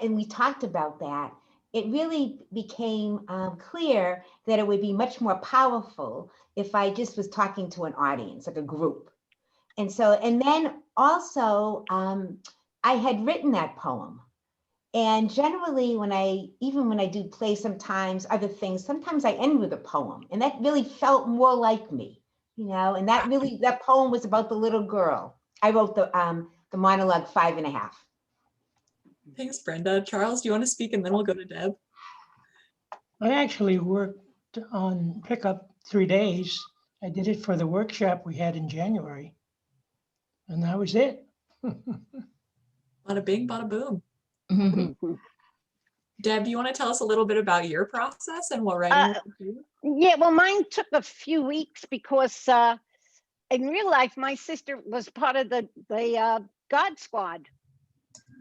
we talked about that, it really became clear that it would be much more powerful if I just was talking to an audience, like a group. And so, and then also, I had written that poem. And generally, even when I do play sometimes, other things, sometimes I end with a poem. And that really felt more like me, and that poem was about the little girl. I wrote the monologue 5.5. Thanks, Brenda. Charles, do you want to speak and then we'll go to Deb? I actually worked on pickup 3 days. I did it for the workshop we had in January. And that was it. Bada bing, bada boom. Deb, you want to tell us a little bit about your process and what writing you do? Yeah, well, mine took a few weeks because in real life, my sister was part of the God Squad.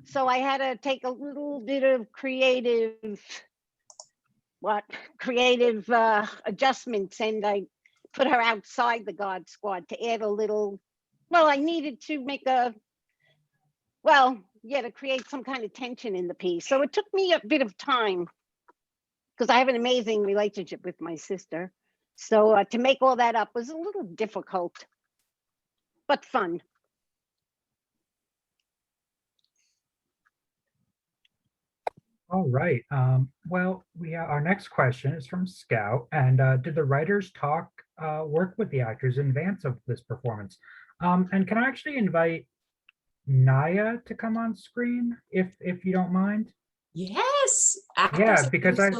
So I had to take a little bit of creative adjustments, and I put her outside the God Squad to add a little, I needed to make to create some kind of tension in the piece. So it took me a bit of time because I have an amazing relationship with my sister. So to make all that up was a little difficult, but fun. All right. Well, our next question is from Scout. And did the writers work with the actors in advance of this performance? And can I actually invite Naya to come on screen if you don't mind? Yes. Yeah, because I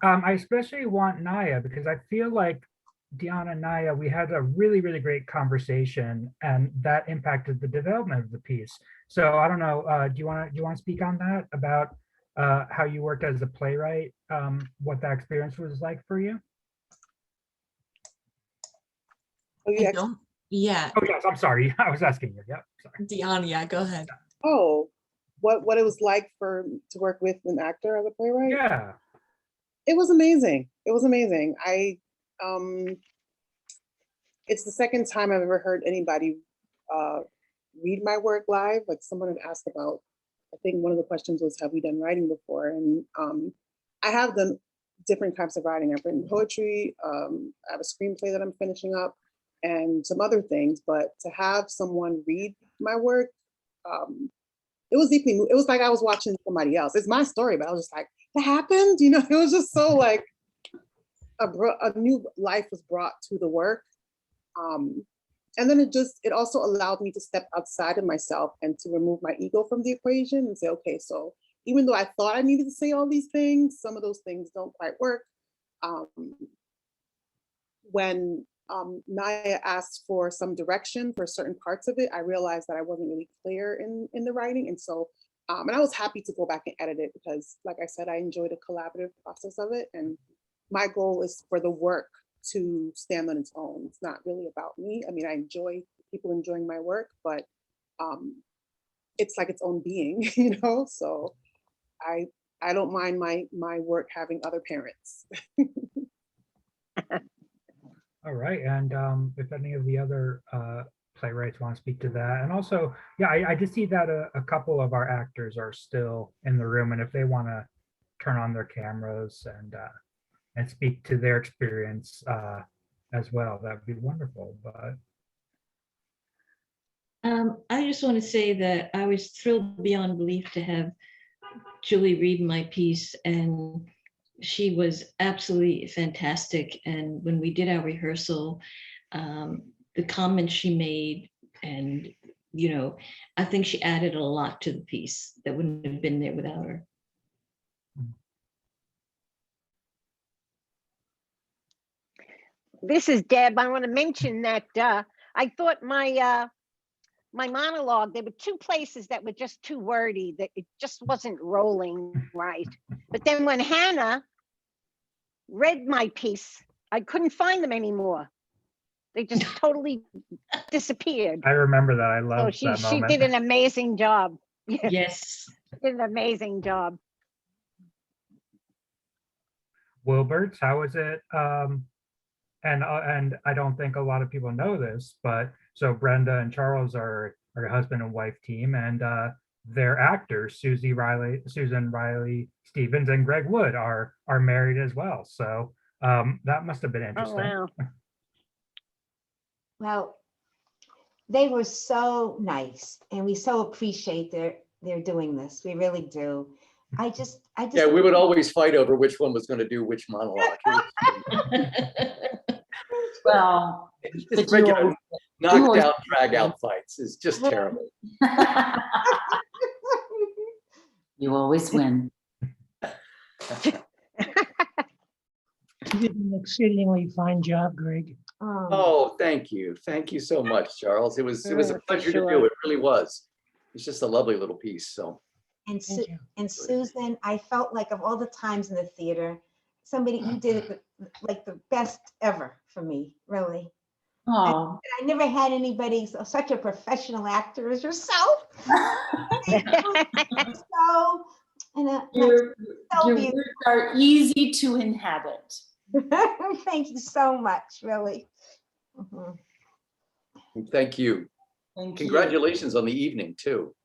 I especially want Naya because I feel like Deanna and Naya, we had a really, really great conversation, and that impacted the development of the piece. So I don't know, do you want to speak on that about how you worked as a playwright, what that experience was like for you? Yeah. Oh yes, I'm sorry. I was asking you. Yeah, sorry. Deanna, yeah, go ahead. Oh, what it was like to work with an actor as a playwright? Yeah. It was amazing. It was amazing. It's the second time I've ever heard anybody read my work live. Like someone had asked about, I think one of the questions was, have we done writing before? And I have done different types of writing. I've written poetry. I have a screenplay that I'm finishing up and some other things, but to have someone read my work, it was deeply, it was like I was watching somebody else. It's my story, but I was just like, that happened? It was just so like a new life was brought to the work. And then it also allowed me to step outside of myself and to remove my ego from the equation and say, okay, so even though I thought I needed to say all these things, some of those things don't quite work. When Naya asked for some direction for certain parts of it, I realized that I wasn't really clear in the writing. And so, and I was happy to go back and edit it because, like I said, I enjoyed the collaborative process of it. And my goal is for the work to stand on its own. It's not really about me. I mean, I enjoy people enjoying my work, but it's like its own being, you know? So I don't mind my work having other parents. All right, and if any of the other playwrights want to speak to that, and also, yeah, I did see that a couple of our actors are still in the room, and if they want to turn on their cameras and speak to their experience as well, that would be wonderful. But I just want to say that I was thrilled beyond belief to have Julie read my piece, and she was absolutely fantastic. And when we did our rehearsal, the comments she made, and I think she added a lot to the piece that wouldn't have been there without her. This is Deb. I want to mention that I thought my monologue, there were two places that were just too wordy, that it just wasn't rolling right. But then when Hannah read my piece, I couldn't find them anymore. They just totally disappeared. I remember that. I love So that she moment. did an amazing job. Yes. She did an amazing job. Wilberts, how was it? And I don't think a lot of people know this, but so Brenda and Charles are a husband and wife team, and their actors, Susan Riley Stevens and Greg Wood, are married as well. So that must have been interesting. Oh, wow. Well, they were so nice, and we so appreciate their doing this. We really do. I just. Yeah, we would always fight over which one was going to do which monologue. Well, Just regular knocked out, drag out fights is just terrible. You always win. You did an exceedingly fine job, Greg. Oh, thank you. Thank you so much, Charles. It was a pleasure to do. It really was. It's just a lovely little piece. So. And Susan, I felt like of all the times in the theater, you did it like the best ever for me, really. Oh, I never had anybody such a professional actor as yourself. Your words are easy to inhabit. Thank you so much, really. Thank you. Thank Congratulations on the evening too.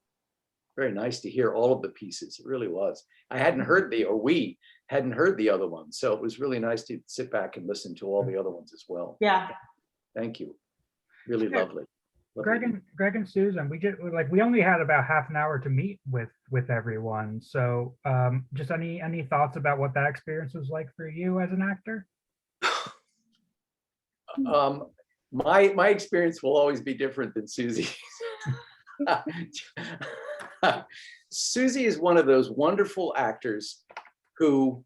Very nice to hear all of the pieces. It really was. We hadn't heard the other ones, so it was really nice to sit back and listen to all the other ones as well. Yeah. Thank you. Really lovely. Greg and Susan, we only had about half an hour to meet with everyone. So just any thoughts about what that experience was like for you as an actor? My experience will always be different than Susie's. Susie is one of those wonderful actors who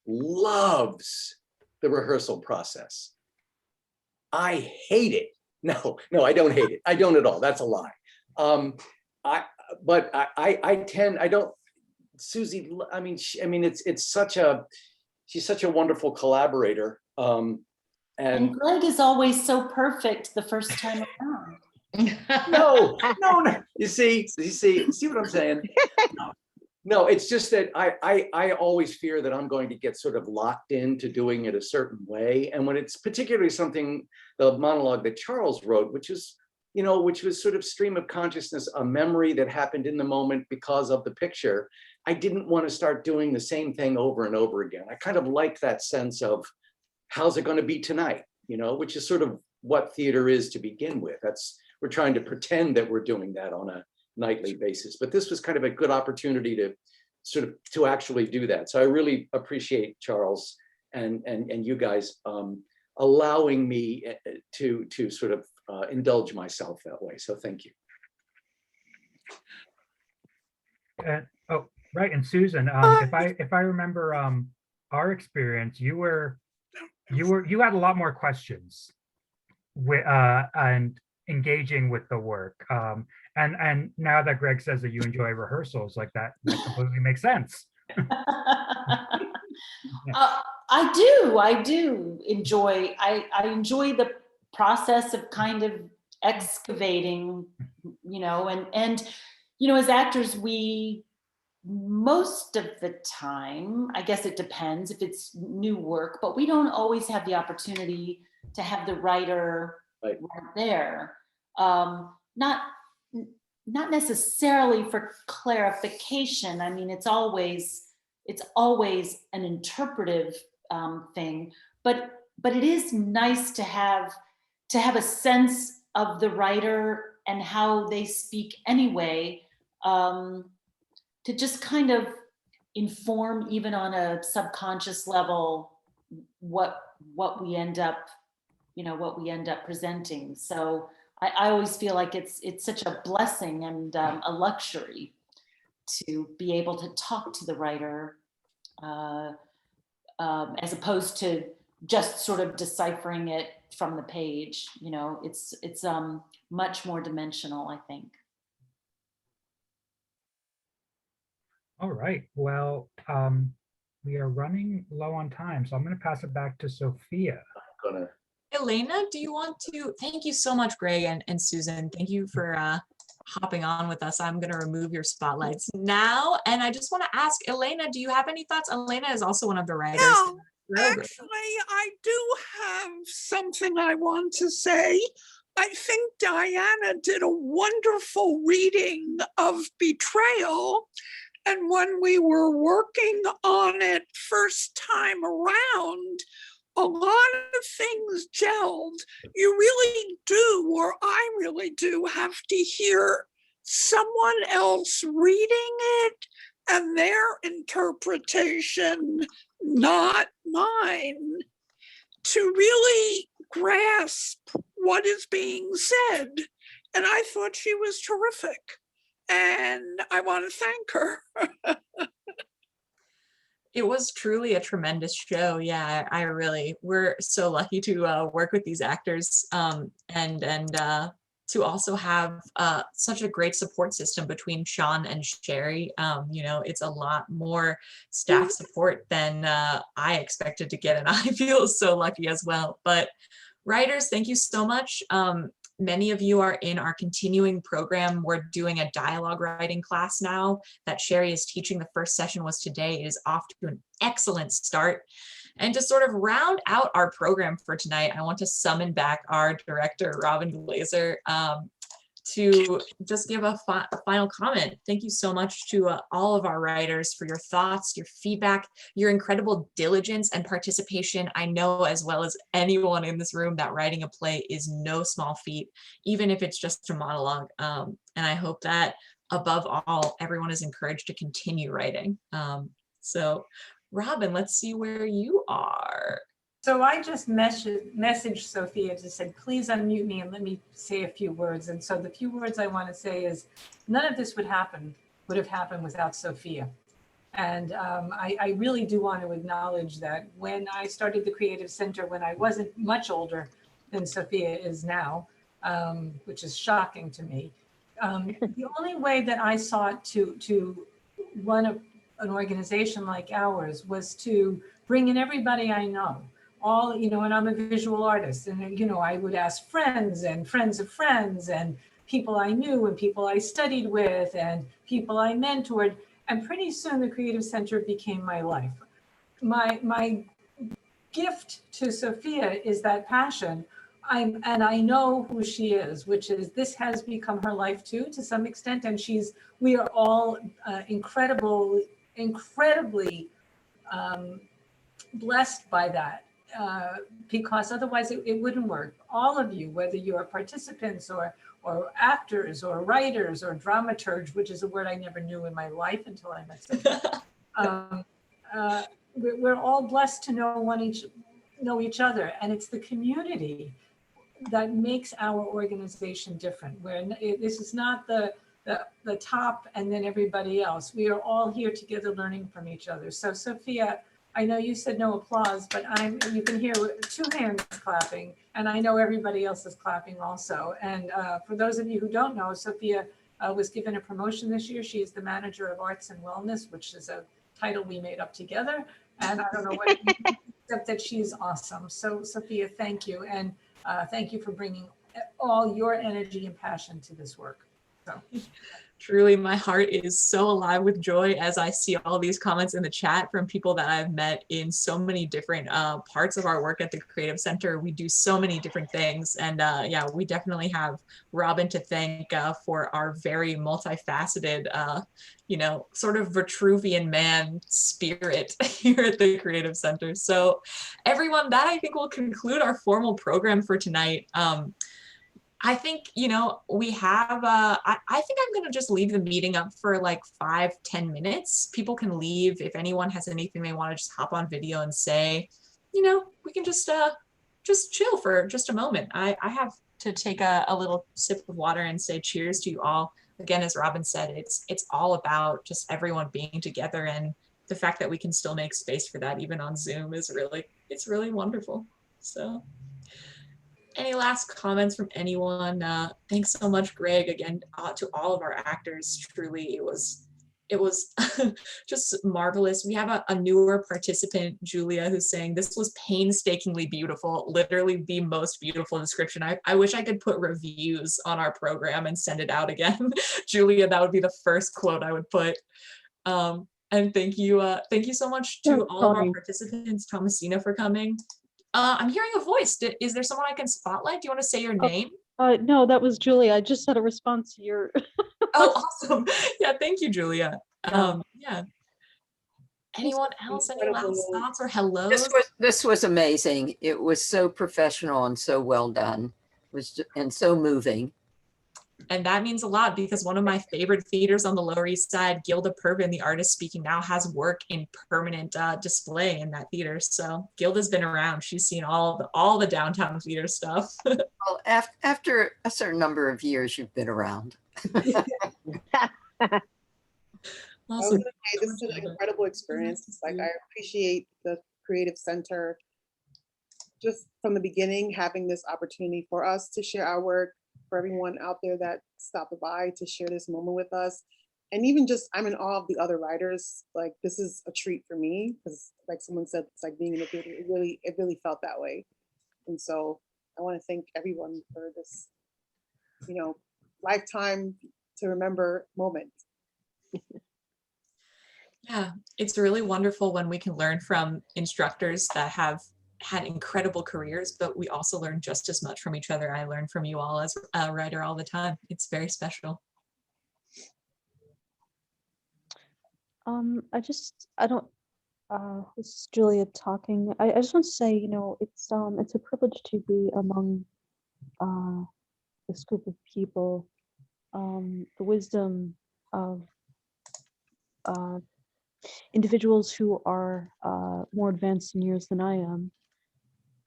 loves the rehearsal process. I hate it. No, I don't hate it. I don't at all. That's a lie. Susie, I mean, she's such a wonderful collaborator. And Greg is always so perfect the first time around. No. You see what I'm saying? No, it's just that I always fear that I'm going to get sort of locked into doing it a certain way. And when it's particularly the monologue that Charles wrote, which was sort of stream of consciousness, a memory that happened in the moment because of the picture, I didn't want to start doing the same thing over and over again. I kind of like that sense of how's it going to be tonight, which is sort of what theater is to begin with. We're trying to pretend that we're doing that on a nightly basis, but this was kind of a good opportunity to actually do that. So I really appreciate Charles and you guys allowing me to sort of indulge myself that way. So thank you. Right, and Susan, if I remember our experience, you had a lot more questions and engaging with the work. And now that Greg says that you enjoy rehearsals, like that completely makes sense. I do enjoy, I enjoy the process of kind of excavating, and as actors, we, most of the time, I guess it depends if it's new work, but we don't always have the opportunity to have the writer right there. Not necessarily for clarification. I mean, it's always an interpretive thing, but it is nice to have a sense of the writer and how they speak anyway, to just kind of inform, even on a subconscious level, what we end up presenting. So I always feel like it's such a blessing and a luxury to be able to talk to the writer, as opposed to just sort of deciphering it from the page. It's much more dimensional, I think. All right, well, we are running low on time, so I'm going to pass it back to Sophia. Elena, do you want to? Thank you so much, Greg and Susan. Thank you for hopping on with us. I'm going to remove your spotlights now. And I just want to ask, Elena, do you have any thoughts? Elena is also one of the writers. Yeah, actually, I do have something I want to say. I think Diana did a wonderful reading of Betrayal. And when we were working on it first time around, a lot of things gelled. You really do, or I really do, have to hear someone else reading it and their interpretation, not mine, to really grasp what is being said. And I thought she was terrific. And I want to thank her. It was truly a tremendous show. Yeah, we're so lucky to work with these actors, and to also have such a great support system between Sean and Sheri. It's a lot more staff support than I expected to get, and I feel so lucky as well. But writers, thank you so much. Many of you are in our continuing program. We're doing a dialogue writing class now that Sheri is teaching. The first session was today. It is off to an excellent start. And to sort of round out our program for tonight, I want to summon back our director, Robin Glazer, to just give a final comment. Thank you so much to all of our writers for your thoughts, your feedback, your incredible diligence and participation. I know as well as anyone in this room that writing a play is no small feat, even if it's just a monologue. And I hope that above all, everyone is encouraged to continue writing. So Robin, let's see where you are. So I just messaged Sophia to say, please unmute me and let me say a few words. And so the few words I want to say is, none of this would have happened without Sophia. And I really do want to acknowledge that when I started the Creative Center, when I wasn't much older than Sophia is now, which is shocking to me, the only way that I sought to run an organization like ours was to bring in everybody I know. And I'm a visual artist, and I would ask friends and friends of friends and people I knew and people I studied with and people I mentored, and pretty soon the Creative Center became my life. My gift to Sophia is that passion. I know who she is, which is this has become her life too, to some extent, and we are all incredibly blessed by that. Because otherwise it wouldn't work. All of you, whether you are participants or actors or writers or dramaturgs, which is a word I never knew in my life until I met Sophia. We're all blessed to know each other, and it's the community that makes our organization different. Where this is not the top and then everybody else. We are all here together learning from each other. So Sophia, I know you said no applause, but you can hear 2 hands clapping, and I know everybody else is clapping also. And for those of you who don't know, Sophia was given a promotion this year. She is the manager of Arts and Wellness, which is a title we made up together. And I don't know what, except that she's awesome. So Sophia, thank you. And thank you for bringing all your energy and passion to this work. So. Truly, my heart is so alive with joy as I see all these comments in the chat from people that I've met in so many different parts of our work at the Creative Center. We do so many different things. And yeah, we definitely have Robin to thank for our very multifaceted, you know, sort of Vitruvian man spirit here at the Creative Center. So everyone, that I think will conclude our formal program for tonight. I think, you know, we have, I think I'm going to just leave the meeting up for like 5-10 minutes. People can leave. If anyone has anything they want to just hop on video and say, you know, we can just chill for just a moment. I have to take a little sip of water and say cheers to you all. Again, as Robin said, it's all about just everyone being together, and the fact that we can still make space for that even on Zoom is it's really wonderful. So. Any last comments from anyone? Thanks so much, Greg, again, to all of our actors. Truly, it was just marvelous. We have a newer participant, Julia, who's saying this was painstakingly beautiful, literally the most beautiful description. I wish I could put reviews on our program and send it out again. Julia, that would be the first quote I would put. And thank you so much to all of our participants, Thomasina, for coming. I'm hearing a voice. Is there someone I can spotlight? Do you want to say your name? No, that was Julia. I just had a response to your. Oh, awesome. Yeah, thank you, Julia. Yeah. Anyone else? Any last thoughts or hellos? This was amazing. It was so professional and so well done. And so moving. And that means a lot, because one of my favorite theaters on the Lower East Side, Gilda Purvin, the artist speaking now, has work in permanent display in that theater. So Gilda's been around. She's seen all the downtown theater stuff. Well, after a certain number of years, you've been around. Awesome. This is an incredible experience. It's like, I appreciate the Creative Center just from the beginning, having this opportunity for us to share our work, for everyone out there that stopped by to share this moment with us. And even just, I'm in awe of the other writers. Like, this is a treat for me, because like someone said, it's like being in the theater. It really felt that way. And so I want to thank everyone for this, you know, lifetime to remember moment. Yeah, it's really wonderful when we can learn from instructors that have had incredible careers, but we also learn just as much from each other. I learn from you all as a writer all the time. It's very special. This is Julia talking. I just want to say, you know, it's a privilege to be among this group of people. The wisdom of individuals who are more advanced in years than I am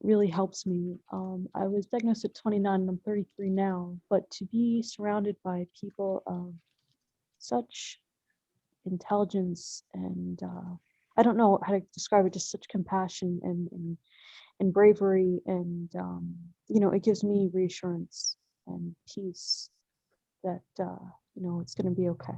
really helps me. I was diagnosed at 29 and I'm 33 now, but to be surrounded by people of such intelligence and I don't know how to describe it, just such compassion and bravery, and you know, it gives me reassurance and peace that you know, it's going to be okay.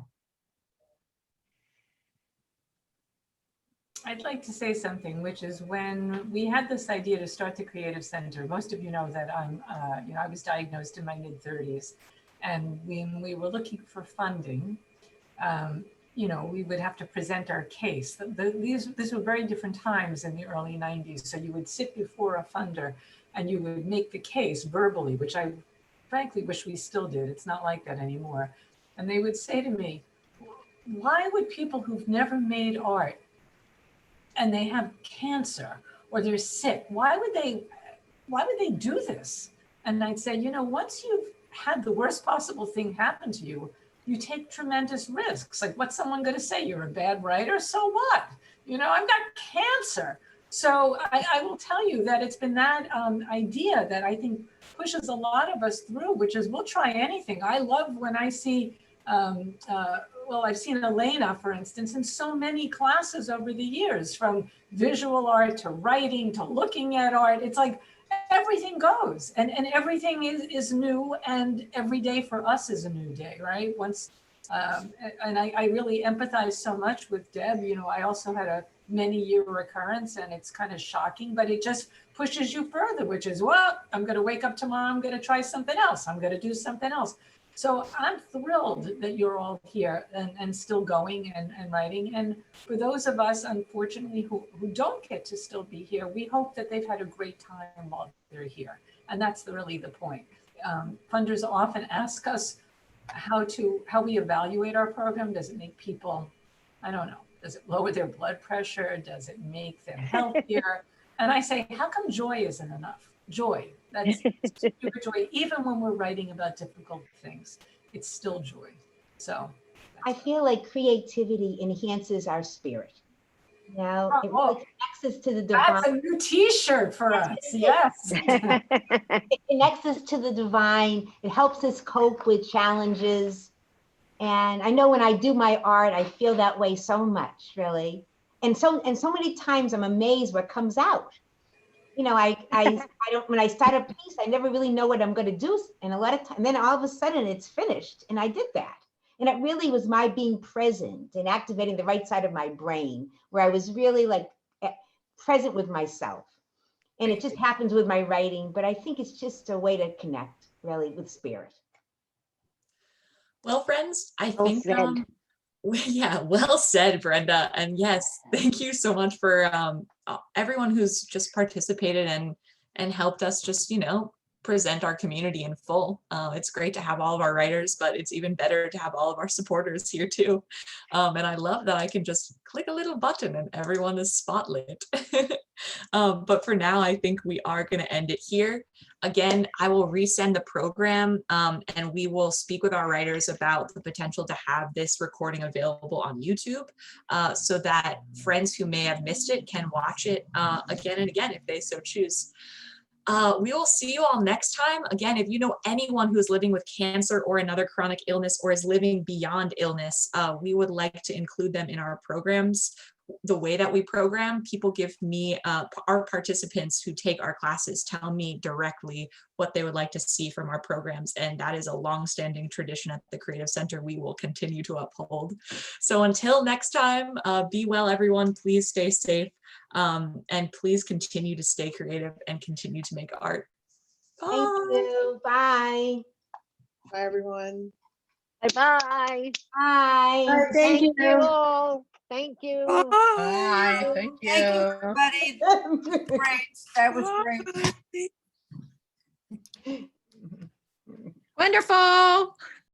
I'd like to say something, which is when we had this idea to start the Creative Center, most of you know that I'm, you know, I was diagnosed in my mid-30s, and when we were looking for funding, you know, we would have to present our case. These were very different times in the early 90s. So you would sit before a funder and you would make the case verbally, which I frankly wish we still did. It's not like that anymore. And they would say to me, why would people who've never made art and they have cancer or they're sick, why would they do this? And I'd say, you know, once you've had the worst possible thing happen to you, you take tremendous risks. Like, what's someone going to say? You're a bad writer? So what? You know, I've got cancer. So I will tell you that it's been that idea that I think pushes a lot of us through, which is we'll try anything. I love when I see, well, I've seen Elena, for instance, in so many classes over the years, from visual art to writing to looking at art. It's like everything goes, and everything is new, and every day for us is a new day, right? Once, and I really empathize so much with Deb. You know, I also had many year recurrence, and it's kind of shocking, but it just pushes you further, which is, well, I'm going to wake up tomorrow, I'm going to try something else, I'm going to do something else. So I'm thrilled that you're all here and still going and writing. And for those of us, unfortunately, who don't get to still be here, we hope that they've had a great time while they're here. And that's really the point. Funders often ask us how we evaluate our program. Does it make people, I don't know, does it lower their blood pressure? Does it make them healthier? And I say, how come joy isn't enough? Joy, that's pure joy. Even when we're writing about difficult things, it's still joy. So I feel like creativity enhances our spirit. You know, it really connects us to the divine. That's a new t-shirt for us, yes. It connects us to the divine. It helps us cope with challenges. And I know when I do my art, I feel that way so much, really. And so many times I'm amazed what comes out. You know, I don't, when I start a piece, I never really know what I'm going to do. And a lot of times, and then all of a sudden it's finished. And I did that. And it really was my being present and activating the right side of my brain, where I was really like present with myself. And it just happens with my writing, but I think it's just a way to connect really with spirit. Well, friends, I think, yeah, well said, Brenda. And yes, thank you so much for everyone who's just participated and helped us just, you know, present our community in full. It's great to have all of our writers, but it's even better to have all of our supporters here too. And I love that I can just click a little button and everyone is spotlit. But for now, I think we are going to end it here. Again, I will resend the program and we will speak with our writers about the potential to have this recording available on YouTube so that friends who may have missed it can watch it again and again if they so choose. We will see you all next time. Again, if you know anyone who is living with cancer or another chronic illness or is living beyond illness, we would like to include them in our programs. The way that we program, people give me, our participants who take our classes tell me directly what they would like to see from our programs. And that is a longstanding tradition at the Creative Center we will continue to uphold. So until next time, be well, everyone. Please stay safe. And please continue to stay creative and continue to make art. Bye. Thank you. Bye. Bye, everyone. Bye-bye. Bye. Bye. Thank you all. Thank you. Bye. Thank you. Thank you, everybody. Great. That was great. Wonderful.